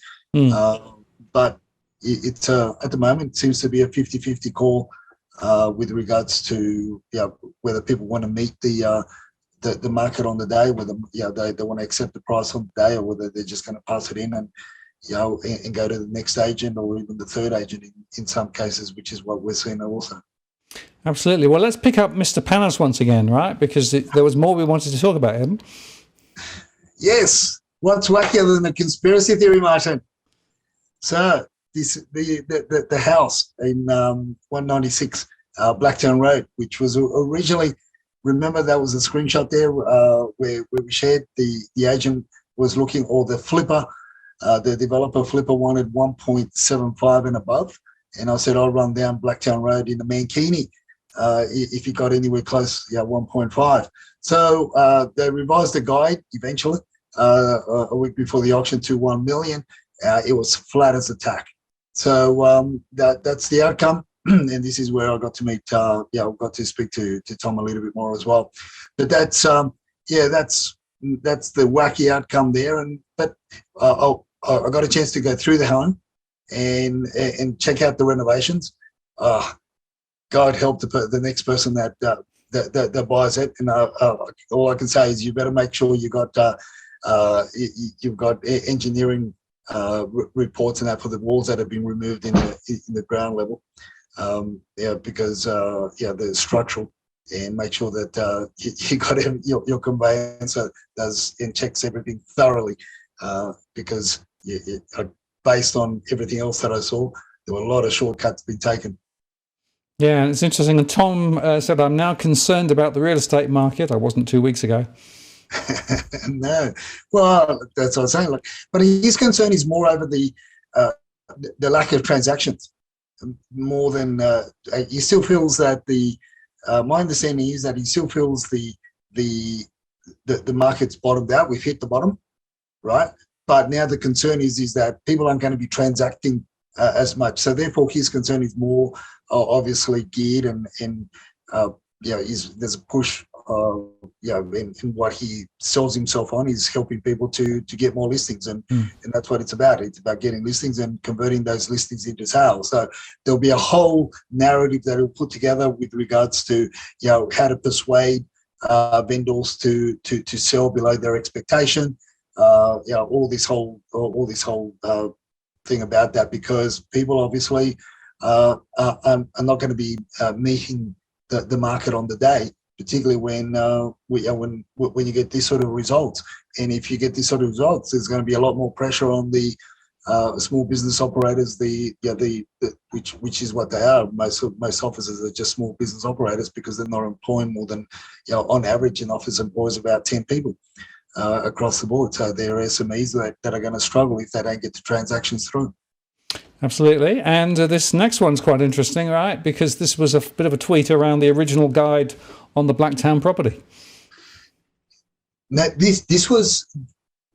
but it's at the moment it seems to be a 50-50 call with regards to whether people want to meet the the market on the day, whether they want to accept the price on the day, or whether they're just going to pass it in and and go to the next agent or even the third agent in some cases, which is what we're seeing also. Absolutely. Well, let's pick up Mr. Panos once again, right? Because there was more we wanted to talk about him. Yes. What's wackier than a conspiracy theory, Martin? So the house in 196 Blacktown Road, which was originally, remember that was a screenshot there where we shared the agent was looking, or the flipper, the developer flipper wanted 1.75 and above. And I said, I'll run down Blacktown Road in the Mankini if you got anywhere close, 1.5. So they revised the guide eventually a week before the auction to 1 million. It was flat as a tack. So that's the outcome. And this is where I got to meet, I got to speak to Tom a little bit more as well. But that's the wacky outcome there. But I got a chance to go through the home and check out the renovations. God help the next person that buys it. And all I can say is you better make sure you've got engineering reports and that for the walls that have been removed in the ground level. Because the structural, and make sure that you got your conveyancer does and checks everything thoroughly, because based on everything else that I saw, there were a lot of shortcuts being taken. Yeah, it's interesting. And Tom said, I'm now concerned about the real estate market. I wasn't 2 weeks ago. No, well, that's what I'm saying. But his concern is more over the lack of transactions, more than he still feels that my understanding is that he still feels the market's bottomed out. We've hit the bottom, right? But now the concern is that people aren't going to be transacting as much. So therefore, his concern is more obviously geared and there's a push. In what he sells himself on is helping people to get more listings, and that's what it's about. It's about getting listings and converting those listings into sales. So there'll be a whole narrative that he'll put together with regards to how to persuade vendors to sell below their expectation. All this whole thing about that, because people obviously are not going to be meeting the market on the day, particularly when you get this sort of results. And if you get this sort of results, there's going to be a lot more pressure on the small business operators. Which is what they are. Most offices are just small business operators, because they're not employing more than, on average, an office employs about 10 people across the board. So there are SMEs that are going to struggle if they don't get the transactions through. Absolutely. And this next one's quite interesting, right? Because this was a bit of a tweet around the original guide on the Blacktown property. Now, this was,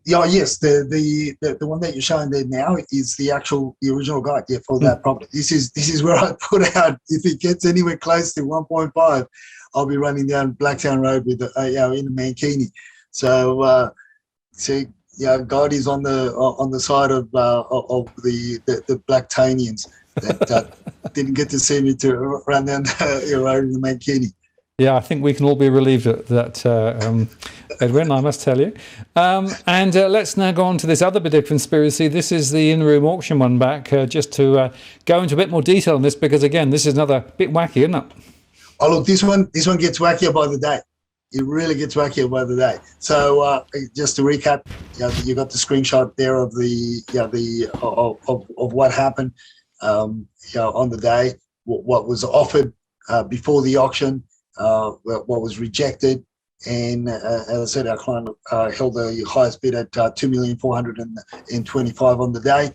yes, the one that you're showing there now is the original guide, for that property. This is where I put out, if it gets anywhere close to 1.5, I'll be running down Blacktown Road with in the Mankini. So God is on the side of the Blacktonians that didn't get to see me to run down the road in the Mankini. Yeah, I think we can all be relieved at that, Edwin, I must tell you. And let's now go on to this other bit of conspiracy. This is the in-room auction one back, just to go into a bit more detail on this, because, again, this is another bit wacky, isn't it? Oh, look, this one gets wackier by the day. It really gets wackier by the day. So just to recap, you got the screenshot there of of what happened on the day, what was offered before the auction, what was rejected, and as I said, our client held the highest bid at $2,425,000 on the day.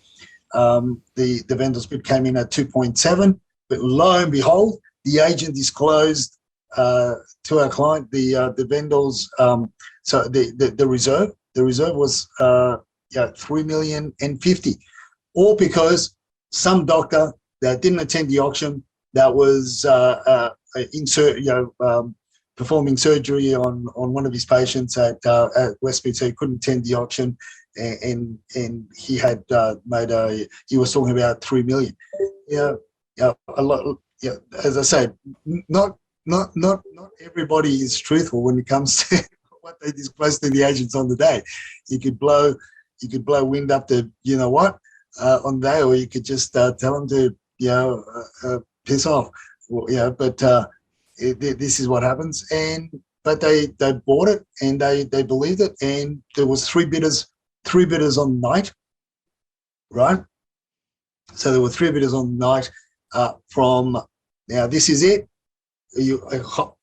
The vendor's bid came in at 2.7, but lo and behold, the agent disclosed to our client the vendors, so the reserve was $3,050,000, all because some doctor that didn't attend the auction, that was performing surgery on one of his patients at Westmead, so he couldn't attend the auction, and he had he was talking about $3 million. A lot. As I said, not everybody is truthful when it comes to what they disclose to the agents on the day. You could blow wind up to you know what on the day, or you could just tell them to piss off. Well, but this is what happens. But they bought it and they believed it, and there was three bidders on the night, right? So there were three bidders on the night from now. This is it. You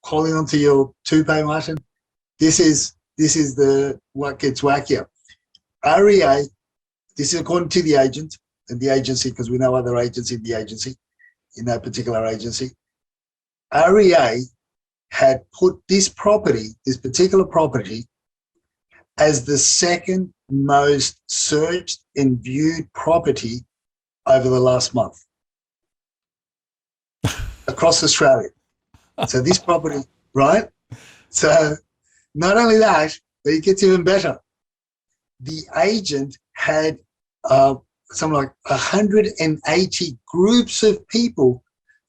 holding on to your toupee, Martin. This is the what gets wackier. REA. This is according to the agent and the agency, because we know other agents in the agency, in that particular agency. REA had put this particular property, as the second most searched and viewed property over the last month across Australia. So this property, right? So not only that, but it gets even better. The agent had something like 180 groups of people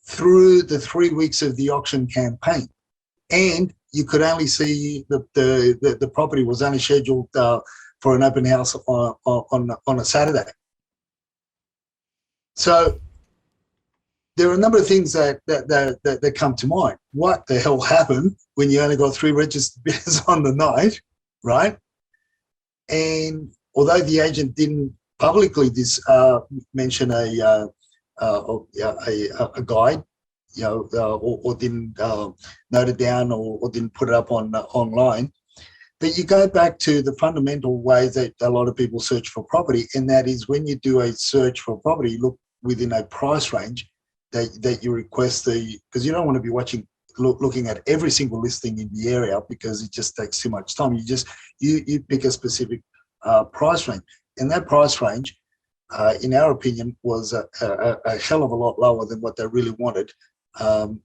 through the 3 weeks of the auction campaign. And you could only see the property was only scheduled for an open house on a Saturday. So there are a number of things that come to mind. What the hell happened when you only got 3 registered bidders on the night, right? And although the agent didn't publicly mention a guide, or didn't note it down or didn't put it up online. But you go back to the fundamental ways that a lot of people search for property, and that is when you do a search for property, you look within a price range that you request because you don't want to be looking at every single listing in the area, because it just takes too much time. You pick a specific price range, and that price range, in our opinion, was a hell of a lot lower than what they really wanted. Than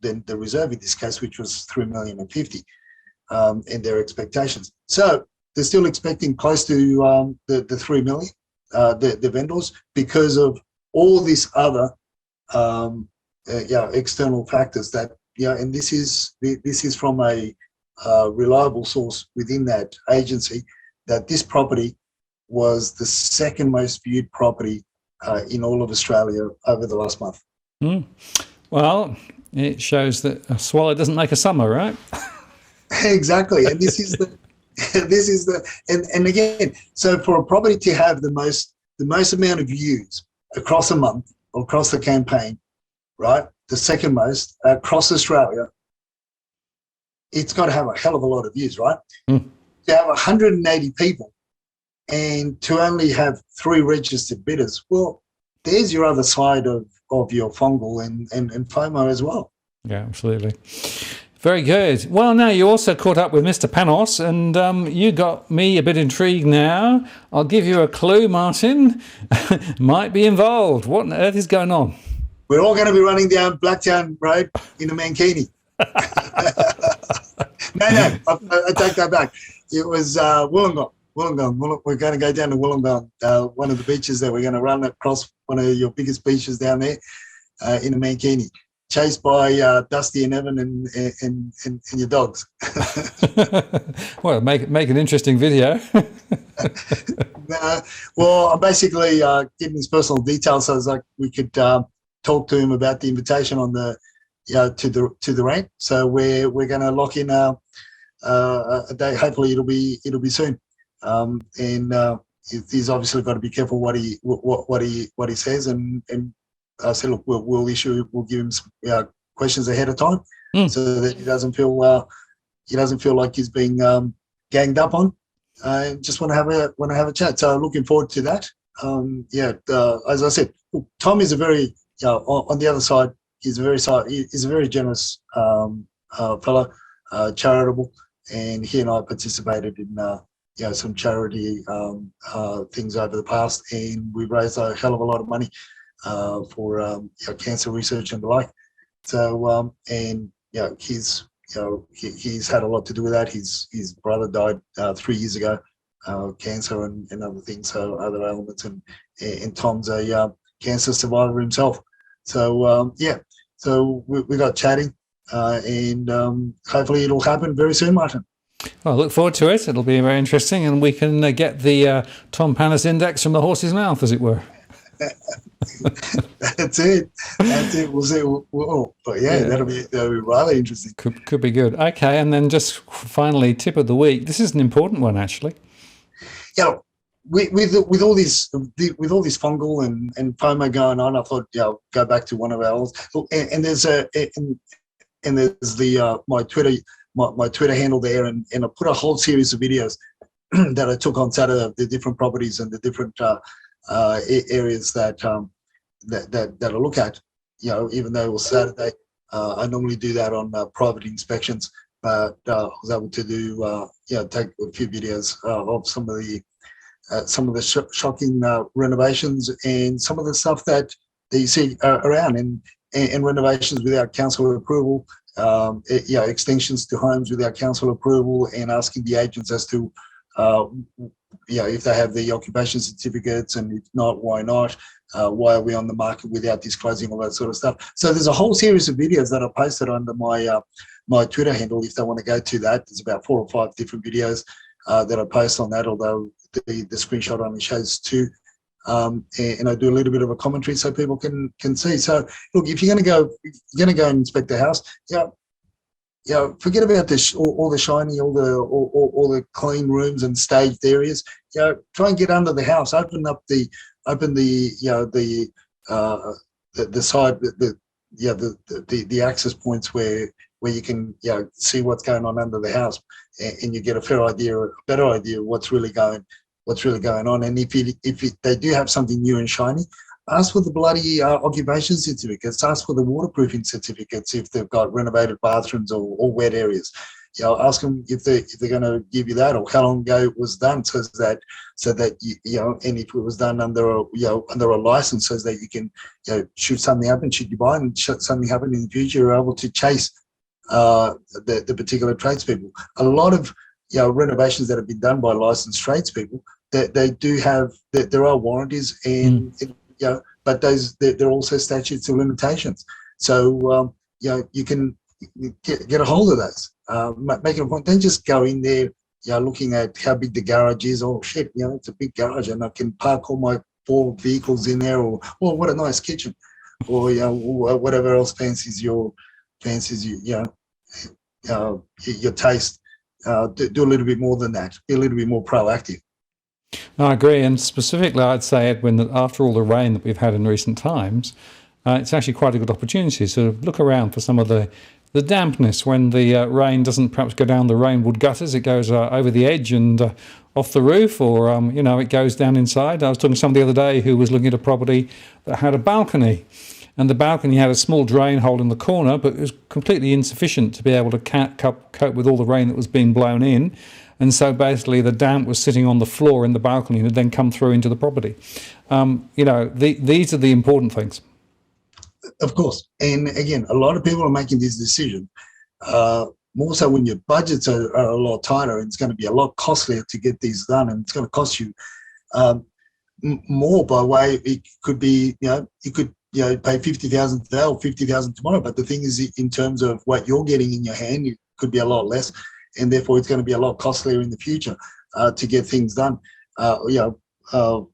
the reserve in this case, which was $3,050,000, and their expectations. So they're still expecting close to the $3 million, the vendors, because of all these other external factors that and this is from a reliable source within that agency, that this property was the second most viewed property in all of Australia over the last month. Mm. Well, it shows that a swallow doesn't make a summer, right? Exactly. And this is the and again, so for a property to have the most amount of views across a month or across the campaign, right? The second most across Australia, it's got to have a hell of a lot of views, right? Mm. To have 180 people and to only have 3 registered bidders, well, there's your other side of your fungal and FOMO as well. Yeah, absolutely. Very good. Well, now you also caught up with Mr. Panos, and you got me a bit intrigued now. I'll give you a clue, Martin. Might be involved. What on earth is going on? We're all going to be running down Blacktown Road in a mankini. No, I take that back. It was Wollongong. We're going to go down to Wollongong, one of the beaches there. We're going to run across one of your biggest beaches down there in a mankini, chased by Dusty and Evan and your dogs. Well, make an interesting video. Well, I'm basically giving his personal details so like we could talk to him about the invitation on the to the Rant. So we're going to lock in a day. Hopefully it'll be soon. And he's obviously got to be careful what he says. And I said, look, we'll give him some questions ahead of time, so that he doesn't feel like he's being ganged up on. I just want to have a chat. So looking forward to that. As I said, Tom is a very on the other side. He's a very generous fellow, charitable, and he and I participated in some charity things over the past, and we raised a hell of a lot of money for cancer research and the like. So he's had a lot to do with that. His brother died 3 years ago, cancer and other things, so other elements, and Tom's a cancer survivor himself. So so we got chatting, and hopefully it'll happen very soon, Martin. Well, I look forward to it. It'll be very interesting, and we can get the Tom Panis index from the horse's mouth, as it were. That's it. That's it. We'll see. But yeah, that'll be rather interesting. Could be good. Okay, and then just finally, tip of the week. This is an important one, actually. Yeah, with all this fungal and FOMO going on, I thought go back to one of ours. And there's my Twitter handle there, and I put a whole series of videos that I took on Saturday of the different properties and the different areas that I look at. Even though it was Saturday, I normally do that on private inspections, but I was able to do take a few videos of some of the shocking renovations and some of the stuff that you see around and renovations without council approval, extensions to homes without council approval, and asking the agents as to if they have the occupation certificates, and if not, why not? Why are we on the market without disclosing all that sort of stuff? So there's a whole series of videos that I posted under my Twitter handle. If they want to go to that, there's about 4 or 5 different videos that I post on that, although the screenshot only shows 2. And I do a little bit of a commentary so people can see. So look, if you're going to go and inspect the house, forget about all the shiny, all the clean rooms and staged areas. Try and get under the house. Open the side, the access points where you can see what's going on under the house, and you get a better idea of what's really going on. And if they do have something new and shiny, ask for the bloody occupation certificates. Ask for the waterproofing certificates if they've got renovated bathrooms or wet areas. Ask them if they're going to give you that, or how long ago it was done, so that and if it was done under a license, so that you can should something happen, should you buy, and should something happen in the future, you're able to chase the particular tradespeople. A lot of renovations that have been done by licensed tradespeople, they do have there are warranties and. But they're also statutes of limitations. So you can get a hold of those. Make it a point. Don't just go in there, looking at how big the garage is. Oh shit, it's a big garage, and I can park all my 4 vehicles in there. Or what a nice kitchen, or whatever else fancies your taste. Do a little bit more than that. Be a little bit more proactive. I agree, and specifically I'd say, Edwin, that after all the rain that we've had in recent times, it's actually quite a good opportunity to look around for some of the dampness when the rain doesn't perhaps go down the rainwood gutters. It goes over the edge and off the roof, or it goes down inside. I was talking to someone the other day who was looking at a property that had a balcony, and the balcony had a small drain hole in the corner, but it was completely insufficient to be able to cope with all the rain that was being blown in. And so basically the damp was sitting on the floor in the balcony and had then come through into the property. These are the important things. Of course. And again, a lot of people are making this decision, more so when your budgets are a lot tighter, and it's going to be a lot costlier to get these done, and it's going to cost you more by way. It could be, you could pay $50,000 today or $50,000 tomorrow. But the thing is, in terms of what you're getting in your hand, it could be a lot less. And therefore, it's going to be a lot costlier in the future to get things done. From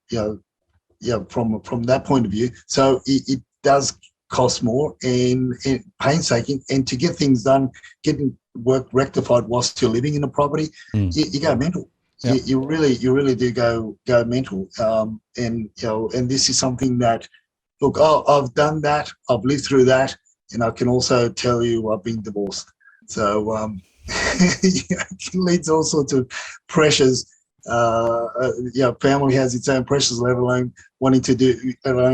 that point of view, so it does cost more and painstaking. And to get things done, getting work rectified whilst you're living in a property, you go mental. Yep. You really do go mental. And this is something that, look, I've done that. I've lived through that, and I can also tell you I've been divorced. So. It leads all sorts of pressures. Family has its own pressures, let alone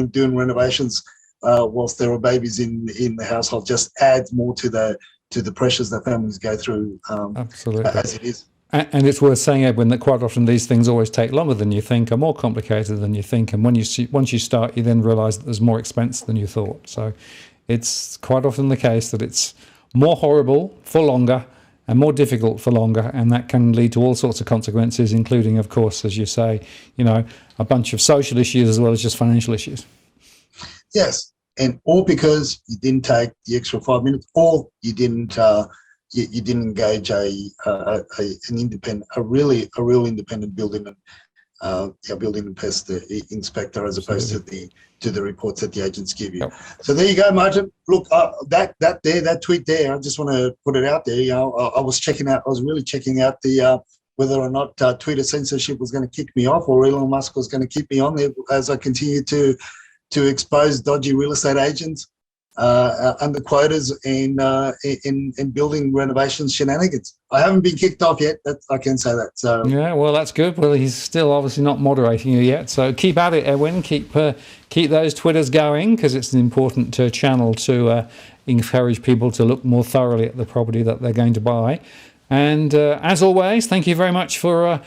doing renovations whilst there are babies in the household. Just adds more to the pressures that families go through. Absolutely, as it is. And it's worth saying, Edwin, that quite often these things always take longer than you think, are more complicated than you think, and once you start, you then realise that there's more expense than you thought. So it's quite often the case that it's more horrible for longer and more difficult for longer, and that can lead to all sorts of consequences, including, of course, as you say, a bunch of social issues as well as just financial issues. Yes, and all because you didn't take the extra 5 minutes, or you didn't, you didn't engage an independent, a real independent building and pest inspector, as opposed to the reports that the agents give you. Yep. So there you go, Martin. Look, that tweet there, I just want to put it out there. I was really checking out the whether or not Twitter censorship was going to kick me off, or Elon Musk was going to keep me on there as I continue to expose dodgy real estate agents under quotas and in building renovations shenanigans. I haven't been kicked off yet. I can say that. So yeah, well, that's good. Well, he's still obviously not moderating you yet. So keep at it, Edwin. Keep those Twitters going, because it's an important channel to encourage people to look more thoroughly at the property that they're going to buy. And as always, thank you very much for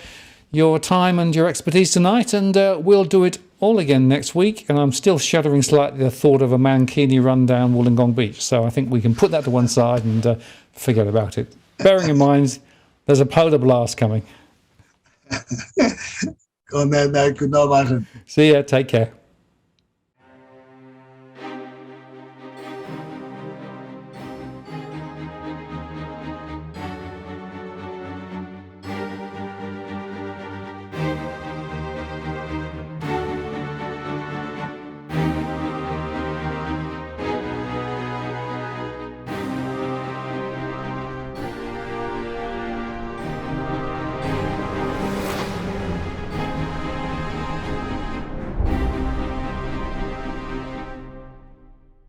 your time and your expertise tonight. And we'll do it all again next week. And I'm still shuddering slightly at the thought of a Mankini run down Wollongong Beach. So I think we can put that to one side and forget about it. Bearing in mind, there's a polar blast coming. On that note, good night, Martin. See ya. Take care.